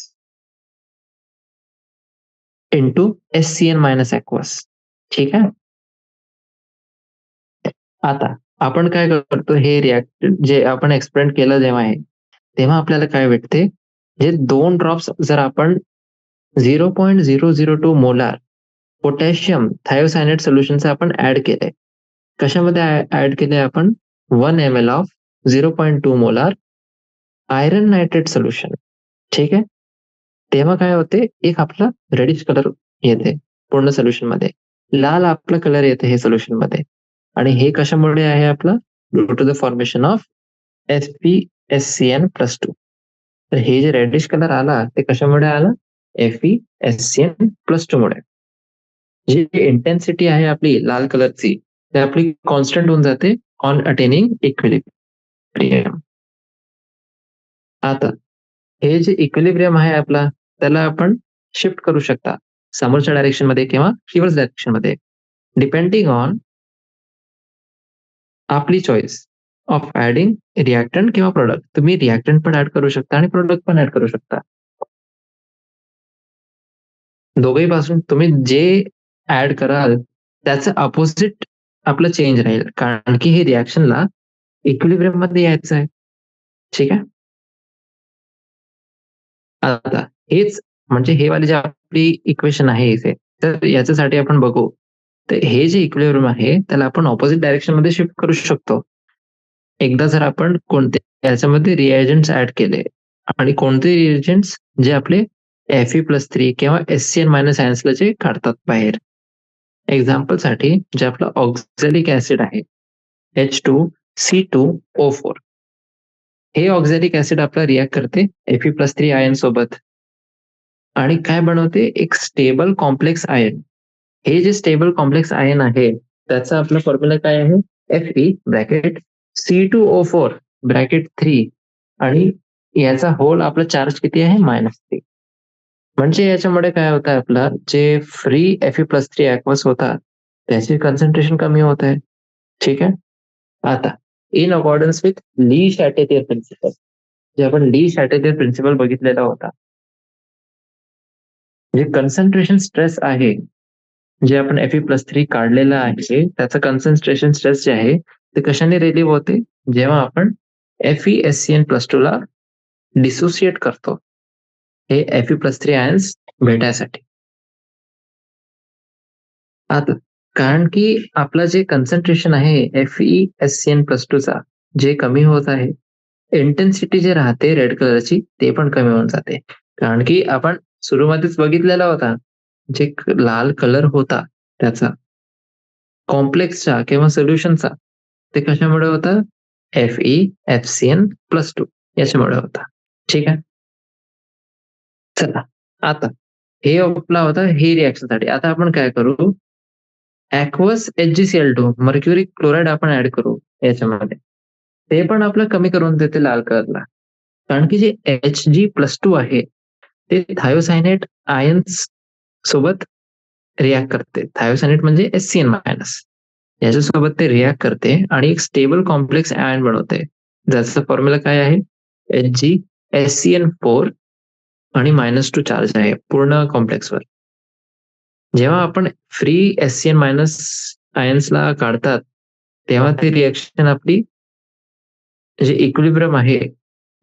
into HCN- aqueous. ठीक आहे. आता आपण काय करतो, हे रिॲक्ट जे आपण एक्सपेरिमेंट केलं जेव्हा आहे, तेव्हा आपल्याला काय भेटते, जे 2 ड्रॉप्स जर आपण 0.002 मोलार पोटॅशियम थायोसायनेट सोल्युशनचे आपण ऍड केले. कशामध्ये ऍड केले आपण? 1 ml of 0.2 molar iron nitrate solution. ठीक आहे. तेव्हा काय होते, एक आपला रेडिश कलर येते पूर्ण सोल्युशन मध्ये, लाल आपला कलर येते हे सोल्युशन मध्ये. आणि हे कशामुळे आहे आपलं? Due to the formation of FeSCN+2. तर हे जे रेडिश कलर आला ते कशामुळे आला? FeSCN+2 मुळे. जी इंटेन्सिटी आहे आपली लाल कलरची, ती आपली कॉन्स्टंट होऊन जाते ऑन अटेनिंग इक्विलिब्रियम. आता हे जे इक्विलिब्रियम आहे आपला, त्याला आपण शिफ्ट करू शकता समोरच्या डायरेक्शन मध्ये किंवा रिव्हर्स डायरेक्शन मध्ये, डिपेंडिंग ऑन आपली चॉईस ऑफ ऍडिंग रिएक्टंट किंवा प्रोडक्ट. तुम्ही रिएक्टंट पण ऍड करू शकता आणि प्रोडक्ट पण ऍड करू शकता. दोघही पासून तुम्ही जे ऍड कराल त्याचं अपोजिट आपलं चेंज राहील, कारण की हे रिएक्शनला इक्विलिब्रियम मध्ये यायचं आहे. ठीक आहे. आता हेच म्हणजे हे वाली जी आपली इक्वेशन आहे इथे, तर याच्यासाठी आपण बघू. तर हे जे इक्विलिब्रियम आहे त्याला आपण ऑपोझिट डायरेक्शन मध्ये शिफ्ट करू शकतो. एकदा जर आपण कोणत्या याच्यामध्ये रिएजंट्स ऍड केले आणि कोणते रिएजंट्स जे आपले Fe+3 किंवा HCl- जे काढतात बाहेर. एक्झाम्पल साठी जे आपलं ऑक्झॅलिक ऍसिड आहे H2C2O4, हे ऑक्झॅलिक ऍसिड आपला रिॲक्ट करते Fe+3 आयन सोबत आणि काय बनवते, एक स्टेबल कॉम्प्लेक्स आयन. हे जे स्टेबल कॉम्प्लेक्स आयन आहे त्याचा आपला फॉर्म्युला काय आहे, Fe ब्रॅकेट C2O4 ब्रॅकेट 3 आणि याचा होल आपला चार्ज किती आहे, -3. म्हणजे याच्यामुळे काय होतं, आपला जे फ्री Fe+3 ऍक्वस होता त्याचे कन्सन्ट्रेशन कमी होत आहे. ठीक आहे. आता in accordance with Le Chatelier principle, जे आपण ली शॅटेलियर प्रिन्सिपल बघितलेला होता, जे कन्सन्ट्रेशन स्ट्रेस आहे जे आपण Fe+3 काढलेलं आहे त्याचं कन्सन्ट्रेशन स्ट्रेस जे आहे ते कशाने रिलीव्ह होते, जेव्हा आपण FeSCN+2 ला डिसोसिएट करतो हे Fe+3 आयन्स भेटायसाठी. आता कारण की आपलं जे कन्सन्ट्रेशन आहे FeSCN+2 चा जे कमी होत आहे, इंटेन्सिटी जे राहते रेड कलरची ते पण कमी होऊन जाते. कारण की आपण सुरुवातीच बघितलेला होता, जे लाल कलर होता त्याचा कॉम्प्लेक्सचा किंवा सोल्युशनचा, ते कशामुळे होतं, FeFCN+2 याच्यामुळे होता. ठीक आहे. चला, आता हे आपला होता हे रिॲक्शन साठी. आता आपण काय करू, ऍक्वस HgCl2 मर्क्युरी क्लोराईड आपण ऍड करू याच्यामध्ये. ते पण आपलं कमी करून देते लाल कलरला. कारण की जे Hg+2 आहे ते थायोसायनेट आयन्स सोबत रिॲक्ट करते. थायोसायनेट म्हणजे HCN- याच्यासोबत ते रिॲक्ट करते आणि एक स्टेबल कॉम्प्लेक्स आयन बनवते, ज्याचा फॉर्म्युला काय आहे, HgSCN4 आणि -2 चार्ज आहे पूर्ण कॉम्प्लेक्सवर. जेव्हा आपण फ्री HCN- आयन्सला काढतात तेव्हा ती रिएक्शन आपली जे इक्विलिब्रियम आहे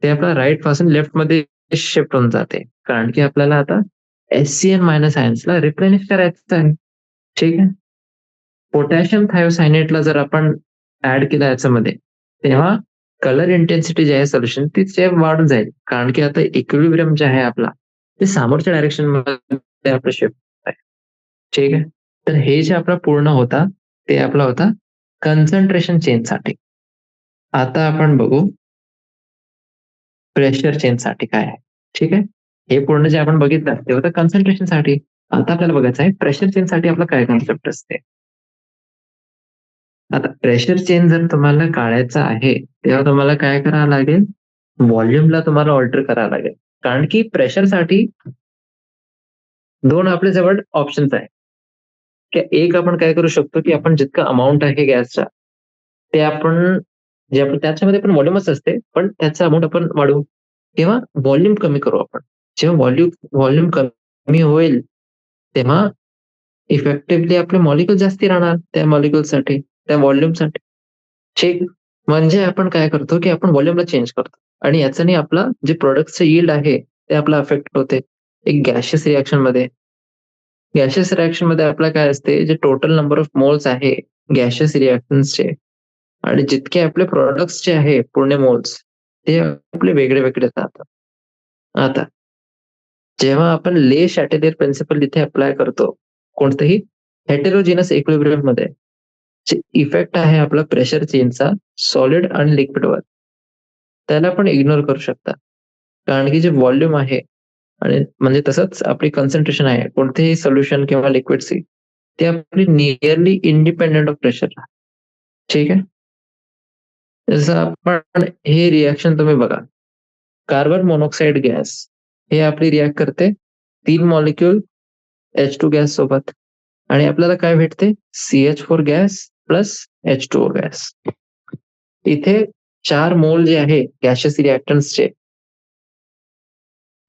ते आपला राईट पासून लेफ्ट मध्ये शिफ्ट होऊन जाते. कारण की आपल्याला आता HCN- आयन्सला रिप्लेनिश करायचं आहे. ठीक आहे. पोटॅशियम थायोसायनेटला जर आपण ऍड केलं याच्यामध्ये, तेव्हा कलर इंटेन्सिटी जे आहे सोल्युशन ती वाढून जाईल. कारण की आता इक्विलिब्रियम जे आहे आपला ते समोरच्या डायरेक्शन मध्ये आपलं शिफ्ट आहे. ठीक आहे. तर हे जे आपला पूर्ण होता ते आपला होता कन्सन्ट्रेशन चेंज साठी. आता आपण बघू प्रेशर चेंज साठी काय आहे. ठीक आहे. हे पूर्ण जे आपण बघितलं ते होतं कन्सन्ट्रेशन साठी. आता आपल्याला बघायचं आहे प्रेशर चेंज साठी आपला काय कॉन्सेप्ट असते. आता प्रेशर चेंज जर तुम्हाला काढायचा आहे तेव्हा तुम्हाला काय करावं लागेल, व्हॉल्यूमला तुम्हाला ऑल्टर करावं लागेल. कारण की प्रेशरसाठी दोन आपल्या जवळ ऑप्शन्स आहे. की एक आपण काय करू शकतो, की आपण जितकं अमाऊंट आहे गॅसचा ते आपण जे आपण त्याच्यामध्ये पण व्हॉल्यूमच असते, पण त्याचा अमाऊंट आपण वाढवू किंवा व्हॉल्यूम कमी करू आपण. जेव्हा व्हॉल्यूम कमी होईल तेव्हा इफेक्टिव्हली आपले मॉलिक्युल जास्ती राहणार त्या मॉलिक्युलसाठी, त्या व्हॉल्यूमसाठी. ठीक. म्हणजे आपण काय करतो, की आपण व्हॉल्यूमला चेंज करतो आणि याच्याने आपला जे प्रॉडक्टचं यील्ड आहे ते आपला अफेक्ट होते. एक गॅशियस रिएक्शनमध्ये. गॅशियस रिएक्शनमध्ये आपला काय असते, जे टोटल नंबर ऑफ मोल्स आहे गॅशियस रिएक्शन्सचे आणि जितके आपले प्रॉडक्ट्सचे आहे पूर्ण मोल्स ते आपले वेगळे वेगळे राहतात. आता जेव्हा आपण ले शॅटेलियर प्रिन्सिपल इथे अप्लाय करतो कोणत्याही हेटेरोजिनस इक्विलिब्रियम मध्ये, इफेक्ट आहे आपला प्रेशर चेंजचा सॉलिड आणि लिक्विडवर, त्याला पण इग्नोर करू शकता. कारण की जे व्हॉल्यूम आहे आणि म्हणजे तसंच आपली कन्सन्ट्रेशन आहे कोणतेही सोल्युशन किंवा लिक्विडची, ते आपली नियरली इंडिपेंडेंट ऑफ प्रेशर. ठीक आहे. जसं आपण हे रिएक्शन तुम्ही बघा, कार्बन मोनॉक्साईड गॅस हे आपली रिॲक्ट करते 3 मॉलिक्यूल H2 गॅस सोबत आणि आपल्याला काय भेटते, CH4 gas plus H2O gas. इथे 4 मोल जे आहे गॅशियस रिएक्टन्सचे,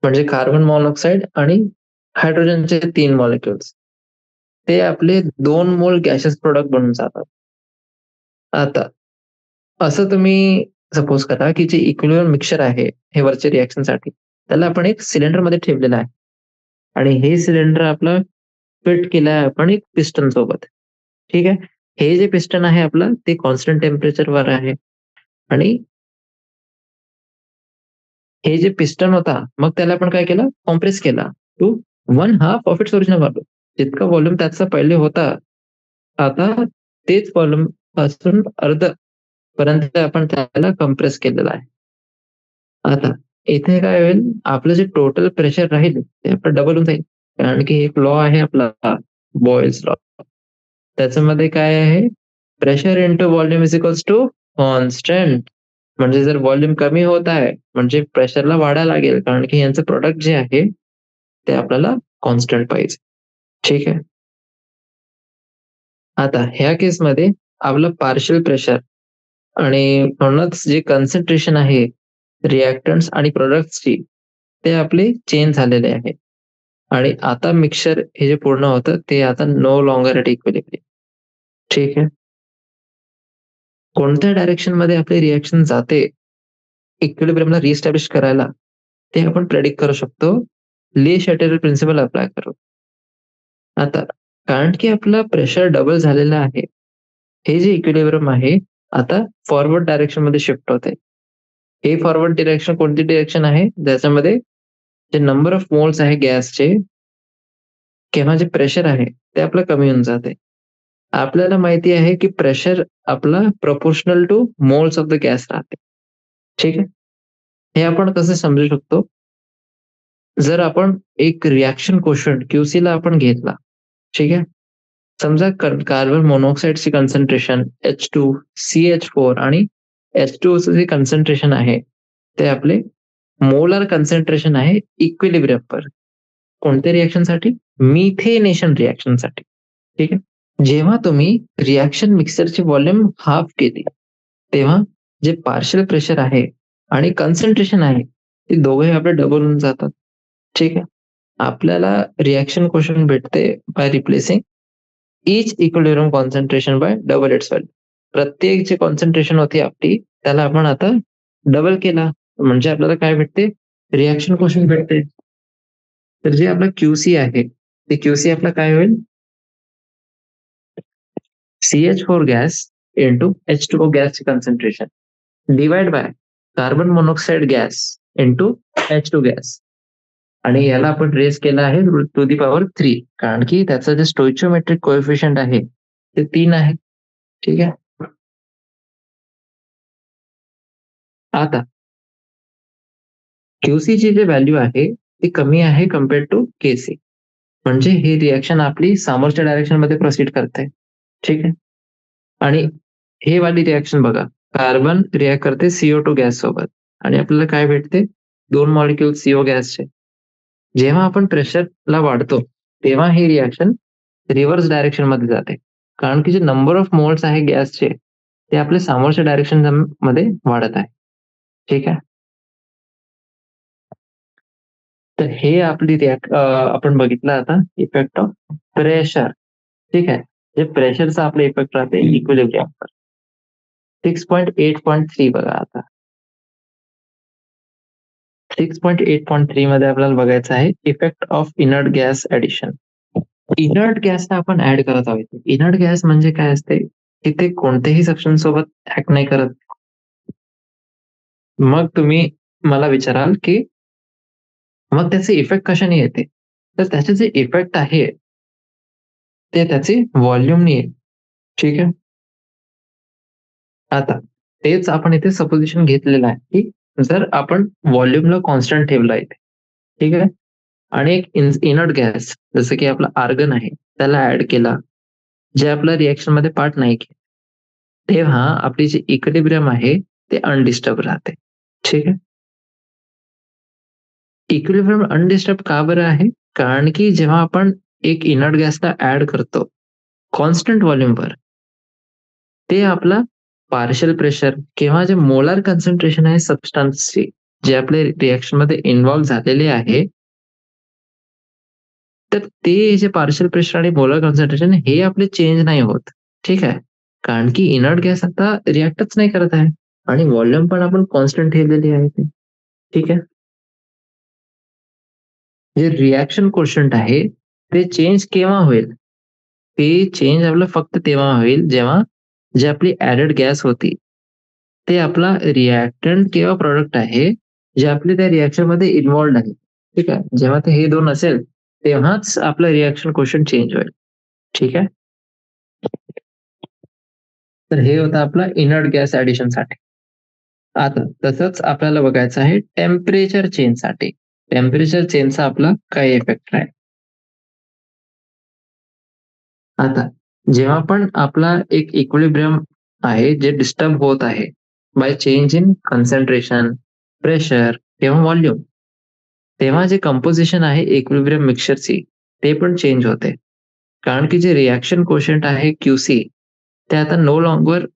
म्हणजे कार्बन मोनॉक्साईड आणि हायड्रोजनचे 3 मॉलिक्युल्स, ते आपले 2 मोल गॅशियस प्रोडक्ट बनून जातात. आता असं तुम्ही सपोज करा की जे इक्विलिब्रियम मिक्सचर आहे हे वरच्या रिएक्शनसाठी, त्याला आपण एक सिलेंडरमध्ये ठेवलेलं आहे आणि हे सिलेंडर आपलं फिट केलं आहे आपण एक पिस्टन सोबत. ठीक आहे. हे जे पिस्टन आहे आपलं ते कॉन्स्टंट टेम्परेचरवर आहे आणि हे जे पिस्टन होता, मग त्याला आपण काय केलं, कॉम्प्रेस केला to 1/2 of its original volume. जितका व्हॉल्यूम त्याचा पहिले होता, आता तेच व्हॉल्यूम पासून अर्ध पर्यंत आपण त्याला कम्प्रेस केलेलं आहे. आता इथे काय होईल, आपलं जे टोटल प्रेशर राहील ते आपलं डबल होऊन जाईल. कारण की एक लॉ आहे आपला बॉयल्स लॉ. त्याच्यामध्ये काय आहे, pressure into volume is equals to constant. म्हणजे जर व्हॉल्यूम कमी होत आहे, म्हणजे प्रेशरला वाढायला लागेल, कारण की यांचं प्रोडक्ट जे आहे ते आपल्याला कॉन्स्टंट पाहिजे. ठीक आहे. आता ह्या केसमध्ये आपलं पार्शियल प्रेशर आणि म्हणूनच जे कन्सन्ट्रेशन आहे रिएक्टंट्स आणि प्रोडक्ट्सची, ते आपले चेंज झालेले आहे. आणि आता मिक्सचर हे जे पूर्ण होतं ते आता नो लॉंगर एट इक्विलिब्रियम. ठीक आहे. कोणत्या डायरेक्शन मध्ये आपली रिएक्शन जाते इक्विलिब्रियमला रिएस्टॅब्लिश करायला, ते आपण प्रेडिक्ट करू शकतो ले शॅटेलर प्रिन्सिपल अप्लाय करून. आता कारण की आपला प्रेशर डबल झालेला आहे, हे जे इक्विलिब्रियम आहे आता फॉरवर्ड डायरेक्शन मध्ये शिफ्ट होते. हे फॉरवर्ड डिरेक्शन कोणती डिरेक्शन आहे, ज्याच्यामध्ये जे नंबर ऑफ मोल्स आहे गॅसचे किंवा जे प्रेशर आहे ते आपलं कमी होऊन जाते. आपल्याला माहिती आहे की प्रेशर आपला proportional two moles of the gas राहते. ठीक आहे. हे आपण कसं समजू शकतो, जर आपण एक रिएक्शन कोशंट QC ला आपण घेतला, ठीक आहे. समजा कार्बन मोनॉक्साईडची कॉन्सन्ट्रेशन H2CH4 आणि H2O चं जे कॉन्सन्ट्रेशन आहे ते आपले मोलार कॉन्सन्ट्रेशन आहे इक्विलिब्रियमवर. कोणत्या रिएक्शनसाठी, मिथेनेशन रिएक्शनसाठी. ठीक आहे. जेव्हा तुम्ही रिएक्शन मिक्सरची व्हॉल्यूम हाफ केली, तेव्हा जे पार्शियल प्रेशर आहे आणि कॉन्सन्ट्रेशन आहे ते दोघे आपले डबल होऊन जातात. ठीक आहे. आपल्याला रिएक्शन क्वोशंट भेटते by replacing each equilibrium concentration bye double it's value. प्रत्येक जे कॉन्सन्ट्रेशन होती आपली त्याला आपण आता डबल केला, म्हणजे आपल्याला काय भेटते, रिएक्शन क्वोशंट भेटते. तर जे आपलं QC आहे ते QC आपला काय होईल, CH4 गॅस इंटू H2O गॅसची concentration divide by carbon monoxide gas into H2 gas. आणि याला आपण रेज केला आहे टू दी पॉवर 3, कारण की त्याचं जे स्टोइचियोमेट्रिक कोएफिशियंट आहे ते 3 आहे. ठीक आहे. आता QC ची जे व्हॅल्यू आहे ती कमी आहे कम्पेअर्ड टू KC, म्हणजे ही रिएक्शन आपली समोरच्या डायरेक्शन मध्ये प्रोसीड करते. ठीक आहे. आणि हे वाली रिएक्शन बघा, कार्बन रिॲक्ट करते CO2 गॅस सोबत आणि आपल्याला काय भेटते, 2 मॉलिक्यूल CO गॅसचे. जेव्हा आपण प्रेशरला वाढतो तेव्हा ही रिएक्शन रिव्हर्स डायरेक्शन मध्ये जाते, कारण की जे नंबर ऑफ मोल्स आहे गॅसचे ते आपल्या समोरच्या डायरेक्शन मध्ये वाढत आहे. ठीक आहे. तर हे आपली आपण बघितलं आता इफेक्ट ऑफ प्रेशर. ठीक आहे. जे प्रेशरचा आपला इफेक्ट राहते इक्विलिब्रियमवर. 6.8.3 बघा आता. 6.8.3 मध्ये आपल्याला बघायचं आहे effect of inert gas addition. Inert गॅसला आपण ऍड करत आहोत. इनर्ट गॅस म्हणजे काय असते, की ते कोणत्याही सबस्टन्स सोबत ऍक्ट नाही करत. मग तुम्ही मला विचाराल की मग त्याचे इफेक्ट कशाने येते, तर त्याचे जे इफेक्ट आहे ते त्याचे व्हॉल्यूमने येते. ठीक आहे. आता तेच आपण इथे सपोजिशन घेतलेलं आहे की जर आपण व्हॉल्यूमला कॉन्स्टंट ठेवला इथे, ठीक आहे, आणि एक इनर्ट गॅस जसं की आपला आर्गन आहे त्याला ऍड केला, जे आपल्या रिएक्शन मध्ये पार्ट नाही केले, तेव्हा आपली जी इक्विलिब्रियम आहे ते अनडिस्टर्ब राहते. ठीक आहे. इक्विलिब्रियम अनडिस्टर्ब का बरं आहे, कारण की जेव्हा आपण एक इनर्ट गॅसला ऍड करतो कॉन्स्टंट व्हॉल्यूमवर, ते आपला पार्शियल प्रेशर किंवा जे मोलार कॉन्सन्ट्रेशन आहे सबस्टन्सचे जे आपल्या रिएक्शन मध्ये इन्व्हॉल्व्ह झालेले आहे, तर ते जे पार्शियल प्रेशर आणि मोलार कॉन्सन्ट्रेशन हे आपले चेंज नाही होत. ठीक आहे. कारण की इनर्ट गॅस आता रिॲक्टच नाही करत आहे. आणि व्हॉल्यूम पण आपण कॉन्स्टंट ठेवलेली आहे ते. ठीक आहे. जे रिॲक्शन कोशंट आहे ते चेंज केव्हा होईल? ते चेंज आपलं फक्त तेव्हा होईल जेव्हा जे आपली ऍडेड गॅस होती ते आपला रिॲक्टंट किंवा प्रॉडक्ट आहे जे आपले त्या रिॲक्शन मध्ये इन्व्हॉल्ड आहे. ठीक आहे. जेव्हा ते हे दोन असेल तेव्हाच आपलं रिॲक्शन कोशंट चेंज होईल. ठीक आहे. तर हे होतं आपलं इनर्ट गॅस ऍडिशन साठी. आता तसंच आपल्याला बघायचं आहे टेम्परेचर चेंज साठी. टेम्परेचर चेंजचा आपला काय इफेक्ट आहे. आता जेव्हा पण आपला एक इक्विलिब्रियम आहे जे डिस्टर्ब होत आहे by change in concentration, pressure किंवा व्हॉल्यूम, तेव्हा जे कंपोजिशन आहे इक्विलिब्रियम मिक्सचरची ते पण चेंज होते. कारण की जे रिॲक्शन कोशंट आहे क्यूसी ते आता no longer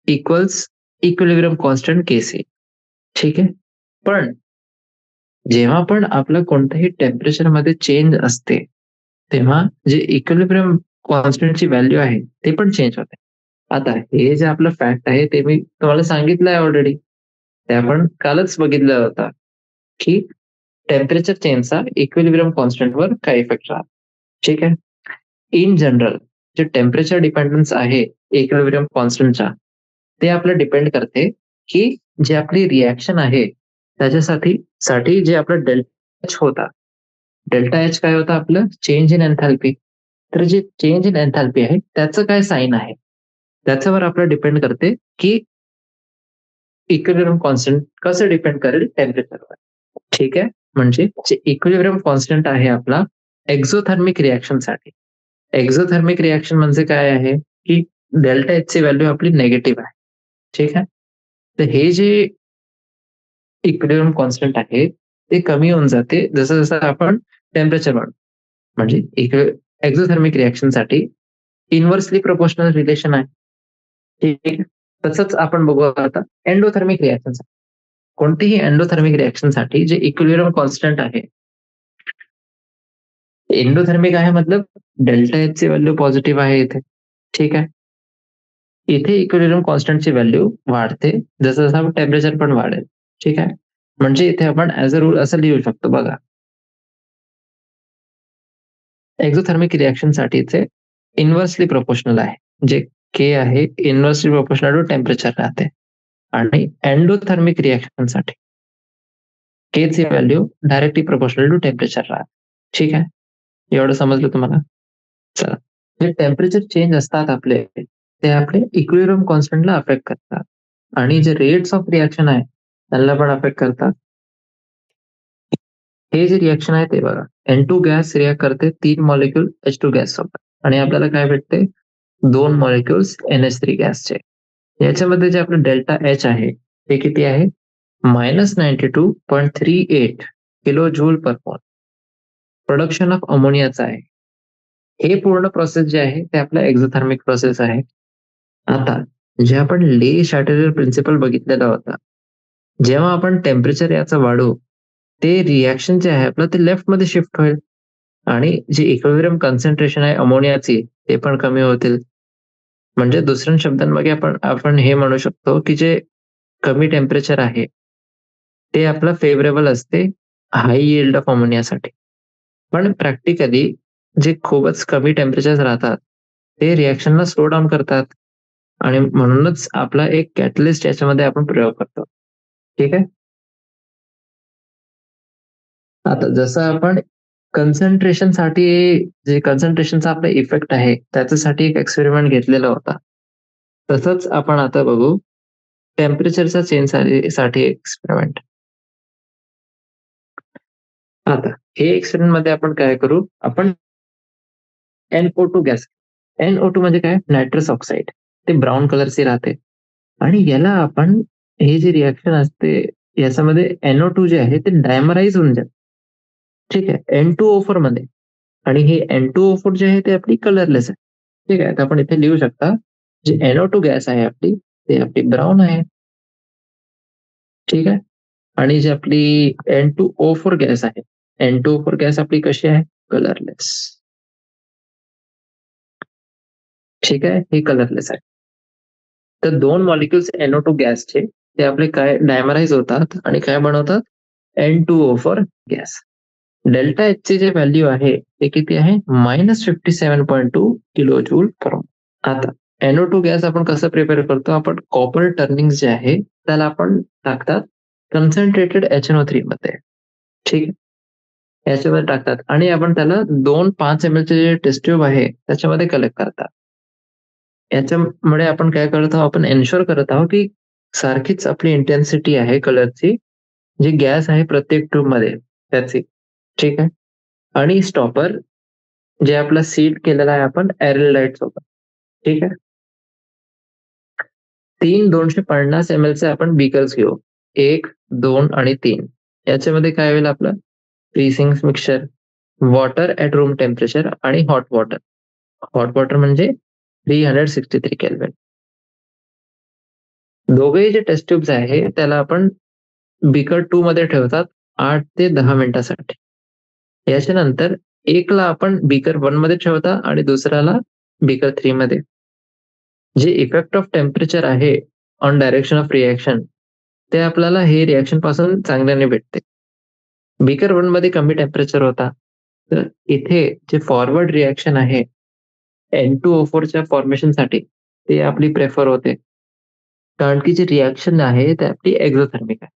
equals equilibrium constant KC. ठीक आहे. पण जेव्हा पण आपलं कोणत्याही टेम्परेचर मध्ये चेंज असते तेव्हा जे इक्विलिब्रियम कॉन्स्टंटची व्हॅल्यू आहे ते पण चेंज होते. आता हे जे आपलं फॅक्ट आहे ते मी तुम्हाला सांगितलं आहे ऑलरेडी. ते आपण कालच बघितलं होतं की टेम्परेचर चेंजचा इक्विलिब्रियम कॉन्स्टंटवर काय इफेक्ट राहतो. ठीक आहे. इन जनरल जे टेम्परेचर डिपेंडन्स आहे इक्विलिब्रियम कॉन्स्टंटचा ते आपलं डिपेंड करते की जे आपली रिॲक्शन आहे त्याच्यासाठी जे आपलं डेल्टा एच होता. डेल्टा एच काय होतं आपलं चेंज इन एन्थॅल्पी. तर जे चेंज इन एन्थॅल्पी आहे त्याचं काय साईन आहे त्याच्यावर आपलं डिपेंड करते की इक्विलिब्रियम कॉन्स्टंट कसं डिपेंड करेल टेम्परेचरवर. ठीक आहे. म्हणजे जे इक्विलिब्रियम कॉन्स्टंट आहे आपला एक्झोथर्मिक रिॲक्शन साठी. एक्झोथर्मिक रिॲक्शन म्हणजे काय आहे की डेल्टा एच ची व्हॅल्यू आपली निगेटिव्ह आहे. ठीक आहे. तर हे जे इक्विलिब्रियम कॉन्स्टंट आहे ते कमी होऊन जाते जसं जसं आपण टेम्परेचर वाढवतो. म्हणजे एक्झोथर्मिक रिॲक्शन साठी इन्व्हर्सली प्रोपोर्शनल रिलेशन आहे. ठीक आहे. तसंच आपण बघू आता एंडोथर्मिक रिॲक्शन. कोणतीही एंडोथर्मिक रिॲक्शन साठी जे इक्विलिब्रियम कॉन्स्टंट आहे एंडोथर्मिक आहे मतलब डेल्टा एच ची व्हॅल्यू पॉझिटिव्ह आहे इथे. ठीक आहे. इथे इक्विलिब्रियम कॉन्स्टंटची व्हॅल्यू वाढते जसं जसं टेम्परेचर पण वाढेल. ठीक आहे. म्हणजे इथे आपण ऍज अ रूल असं लिहू शकतो बघा. एक्झोथर्मिक रिॲक्शन साठीचे इन्व्हर्सली प्रोपोर्शनल आहे. जे के आहे इन्व्हर्सली प्रोपोर्शनल टू टेम्परेचर राहते. आणि एंडोथर्मिक रिॲक्शन साठी के ची value directly proportional to temperature राहते. ठीक आहे. एवढं समजलं तुम्हाला. चला. जे टेम्परेचर चेंज असतात आपले ते आपले इक्विलिब्रियम कॉन्स्टंटला अफेक्ट करतात आणि जे रेट्स ऑफ रिॲक्शन आहे त्यांना पण अफेक्ट करतात. हे जे रिॲक्शन आहे ते बघा. N2 गॅस रिॲक्ट करते 3 मॉलिक्यूल H2 गॅस सोबत आणि आपल्याला काय भेटते 2 मॉलिक्युल्स NH3 गॅसचे. याच्यामध्ये जे आपलं डेल्टा एच आहे ते किती आहे -92.38 किलो जूल पर मोल. प्रोडक्शन ऑफ अमोनियाचं आहे. हे पूर्ण प्रोसेस जे आहे ते आपलं एक्झोथर्मिक प्रोसेस आहे. आता जे आपण ले शॅटरर प्रिन्सिपल बघितलेला होता जेव्हा आपण टेम्परेचर याचं वाढवू ते रिॲक्शन जे आहे आपलं ते लेफ्ट मध्ये शिफ्ट होईल आणि जे इक्विलिब्रियम कॉन्सन्ट्रेशन आहे अमोनियाची ते पण कमी होतील. म्हणजे दुसऱ्या शब्दांमध्ये आपण आपण हे म्हणू शकतो की जे कमी टेम्परेचर आहे ते आपलं फेवरेबल असते हाय यील्ड ऑफ अमोनियासाठी. पण प्रॅक्टिकली जे खूपच कमी टेम्परेचर राहतात ते रिॲक्शनला स्लो डाऊन करतात आणि म्हणूनच आपला एक कॅटलिस्ट याच्यामध्ये आपण प्रयोग करतो. ठीक आहे. आता जसं आपण कन्सन्ट्रेशन साठी जे कन्सन्ट्रेशनचा आपला इफेक्ट आहे त्याच्यासाठी एक एक्सपेरिमेंट घेतलेला होता तसंच आपण आता बघू टेम्परेचरचा चेंज साठी एक्सपेरिमेंट. आता हे एक्सपेरिमेंट मध्ये आपण काय करू आपण NO2 गॅस. NO2 म्हणजे काय नायट्रस ऑक्साईड. ते ब्राऊन कलरचे राहते आणि याला आपण हे जे रिॲक्शन असते याच्यामध्ये NO2 जे आहे ते डायमराईज होऊन जाते. ठीक आहे. N2O4 मध्ये आणि हे N2O4 जे आहे ते आपली कलरलेस आहे. ठीक आहे. तर आपण इथे लिहू शकता जे NO2 गॅस आहे आपली ते आपली ब्राऊन आहे. ठीक आहे. आणि जी आपली N2O4 गॅस आहे N2O4 गॅस आपली कशी आहे कलरलेस. ठीक आहे. हे कलरलेस आहे. तर दोन मॉलिक्युल्स NO2 गॅसचे ते आपले काय डायमराइज होतात आणि काय बनवतात N2O4 गॅस. डेल्टा एच चे जे व्हॅल्यू आहे ते किती आहे -57.2 किलो जूल पर मोल. आता NO2 गॅस आपण कसं प्रिपेअर करतो, आपण कॉपर टर्निंग जे आहे त्याला आपण टाकतात कन्सन्ट्रेटेड HNO3 मध्ये. ठीक आहे, याच्यामध्ये टाकतात आणि आपण त्याला 2-5 ml चे जे टेस्ट ट्यूब आहे त्याच्यामध्ये कलेक्ट करतात. याच्यामुळे आपण काय करत आहोत, आपण एन्शुअर करत आहोत की सारखीच आपली इंटेन्सिटी आहे कलरची, जी गॅस आहे प्रत्येक ट्यूब मध्ये त्याची. ठीक आहे, आणि स्टॉपर जे आपला सीड केलेला आहे आपण एरल लाईट सोबत. ठीक आहे, 250 ml चे आपण बीकर्स घेऊ, 1, 2 आणि 3. याच्यामध्ये काय होईल आपलं freezing mixture, water at room temperature आणि हॉट वॉटर. हॉट वॉटर म्हणजे 363 केल्विन. दोघेही जे टेस्ट ट्यूब्स आहे त्याला आपण बीकर 2 मध्ये ठेवतात 8 ते 10 मिनिटासाठी. याच्यानंतर एकला आपण बीकर 1 मध्ये ठेवता आणि दुसऱ्याला बीकर 3 मध्ये. जे इफेक्ट ऑफ टेम्परेचर आहे ऑन डायरेक्शन ऑफ रिएक्शन ते आपल्याला हे रिएक्शन पासून चांगल्याने भेटते. बीकर 1 मध्ये कमी टेम्परेचर होता, तर इथे जे फॉरवर्ड रिएक्शन आहे N2O4 च्या फॉर्मेशनसाठी ते आपली प्रेफर होते, कारण की जी रिएक्शन आहे ते आपली एक्झोथर्मिक आहे.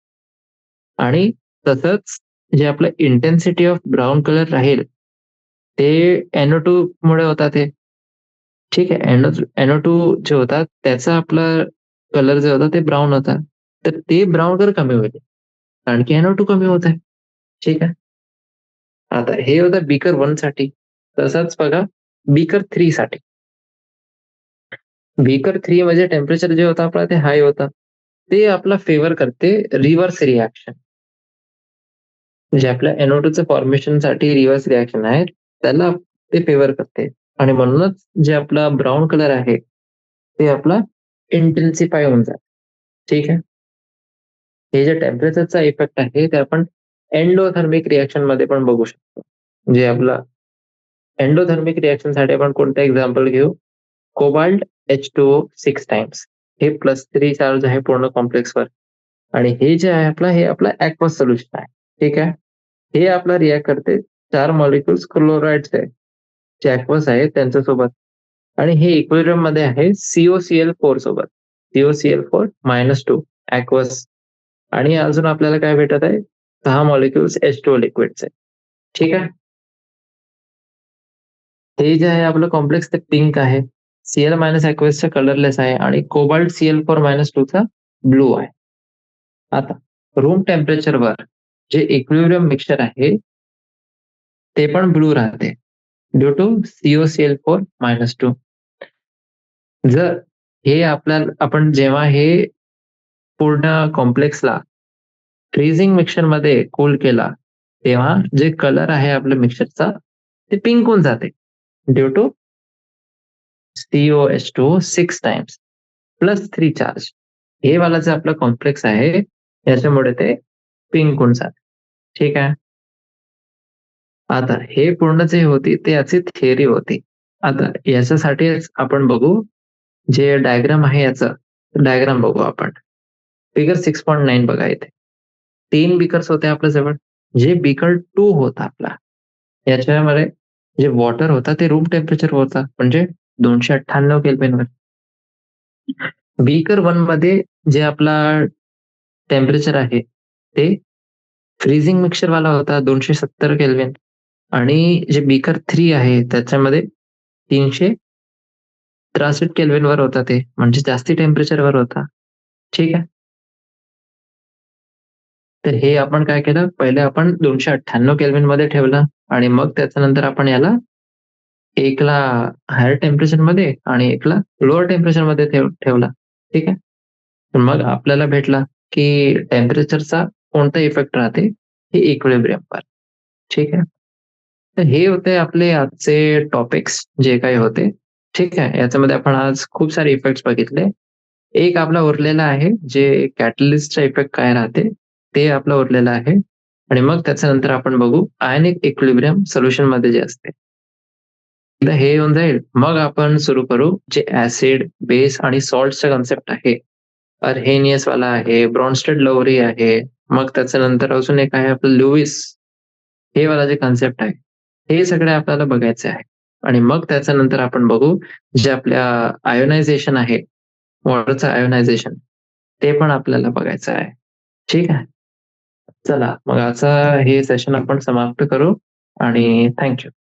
आणि तसंच जे आपलं इंटेन्सिटी ऑफ ब्राऊन कलर राहील ते NO2 मुळे होतात ते. ठीक आहे, NO2 जे होता त्याचा आपला कलर जे होता ते ब्राऊन होता, तर ते ब्राऊन कलर कमी होईल कारण की NO2 कमी होत आहे. ठीक आहे, आता हे होतं बीकर 1 साठी. तसंच बघा बीकर 3 साठी. बीकर 3 म्हणजे टेम्परेचर जे होतं आपलं ते हाय होतं, ते आपला फेवर करते रिव्हर्स रिएक्शन. जे आपल्या NO2 चं फॉर्मेशनसाठी रिव्हर्स रिएक्शन आहे त्याला ते फेवर करते आणि म्हणूनच जे आपला ब्राऊन कलर आहे ते आपला इंटेन्सिफाय होऊन जातं. ठीक आहे, हे जे टेम्परेचरचा इफेक्ट आहे ते आपण एंडोथर्मिक रिएक्शन मध्ये पण बघू शकतो. जे आपला एंडोथर्मिक रिएक्शन साठी आपण कोणतं एक्झाम्पल घेऊ, कोबाल्ट H2O 6 टाइम्स. हे +3 चार्ज आहे पूर्ण कॉम्प्लेक्सवर आणि हे जे आहे हे आपलं ॲक्वस सोल्युशन आहे. ठीक आहे, हे आपला रिॲक्ट करते 4 मॉलिक्युल्स क्लोराइडचे जे ॲक्वस आहे त्यांच्यासोबत आणि हे इक्विलिब्रियम मध्ये आहे COCl4 सोबत. COCl4-2 ॲक्वस आणि अजून आपल्याला काय भेटत आहे 6 मॉलिक्युल्स H2O लिक्विडचे. ठीक आहे, हे जे आहे आपलं कॉम्प्लेक्स ते पिंक आहे, Cl- ॲक्वसचा कलरलेस आहे आणि कोबाल्ट Cl4-2 चा ब्लू आहे. आता रूम टेम्परेचरवर जे इक्विलिब्रियम मिक्सचर आहे ते पण ब्लू राहते ड्यू टू COCl4-2. जर हे आपण जेव्हा हे पूर्ण कॉम्प्लेक्सला फ्रीझिंग मिक्सचर मध्ये कूल केला तेव्हा जे कलर आहे आपल्या मिक्सचरचा ते पिंक होऊन जाते due to COH2 6 times +3 charge. हे वाला जे आपलं कॉम्प्लेक्स आहे याच्यामुळे ते पिंक होऊन जाते. ठीक आहे, आता हे पूर्ण जे होती ते याची थिअरी होती. आता याच्यासाठीच आपण बघू जे डायग्राम आहे याचं डायग्राम बघू आपण. फिगर 6.9 बघा इथे 3 बीकर्स होते आपल्या जवळ. जे बीकर 2 होता आपला याच्यामध्ये जे वॉटर होता ते रूम टेम्परेचर होता म्हणजे 298 केल्विनवर. बीकर 1 मध्ये जे आपला टेम्परेचर आहे ते फ्रीझिंग मिक्सचर वाला होता 270 केल्विन आणि जे बीकर 3 आहे त्याच्यामध्ये 363 केल्विनवर होता ते म्हणजे जास्ती टेम्परेचरवर होता. ठीक आहे, तर हे आपण काय केलं पहिले आपण 298 केल्विन मध्ये ठेवलं आणि मग त्याच्यानंतर आपण याला एकला हायर टेम्परेचर मध्ये आणि एकला लोअर टेम्परेचर मध्ये ठेवला. ठीक आहे, तर मग आपल्याला भेटला की टेम्परेचरचा कोणता इफेक्ट राहते हे इक्विलिब्रियमवर. ठीक आहे, तर हे होते आपले आजचे टॉपिक्स जे काही होते. ठीक आहे, याच्यामध्ये आपण आज खूप सारे इफेक्ट्स बघितले. एक आपला उरलेला आहे जे कॅटलिस्टचा इफेक्ट काय राहते ते आपलं उरलेलं आहे आणि मग त्याच्यानंतर आपण बघू आयनिक इक्विलिब्रियम सोल्युशन मध्ये जे असते. एकदा हे येऊन जाईल मग आपण सुरू करू जे ऍसिड बेस आणि सॉल्टचा कन्सेप्ट आहे अर्हेनियस वाला आहे, ब्रॉन्स्टेड लवरी आहे, मग त्याच्यानंतर अजून एक आहे आपलं लुईस. हे वाला जे कन्सेप्ट आहे, हे सगळे आपल्याला बघायचे आहे. आणि मग त्याच्यानंतर आपण बघू जे आपल्या आयोनायझेशन आहे, वॉटरचं आयोनायझेशन, ते पण आपल्याला बघायचं आहे. ठीक आहे. चला मग आजचा हे सेशन आपण समाप्त करू आणि थँक यू.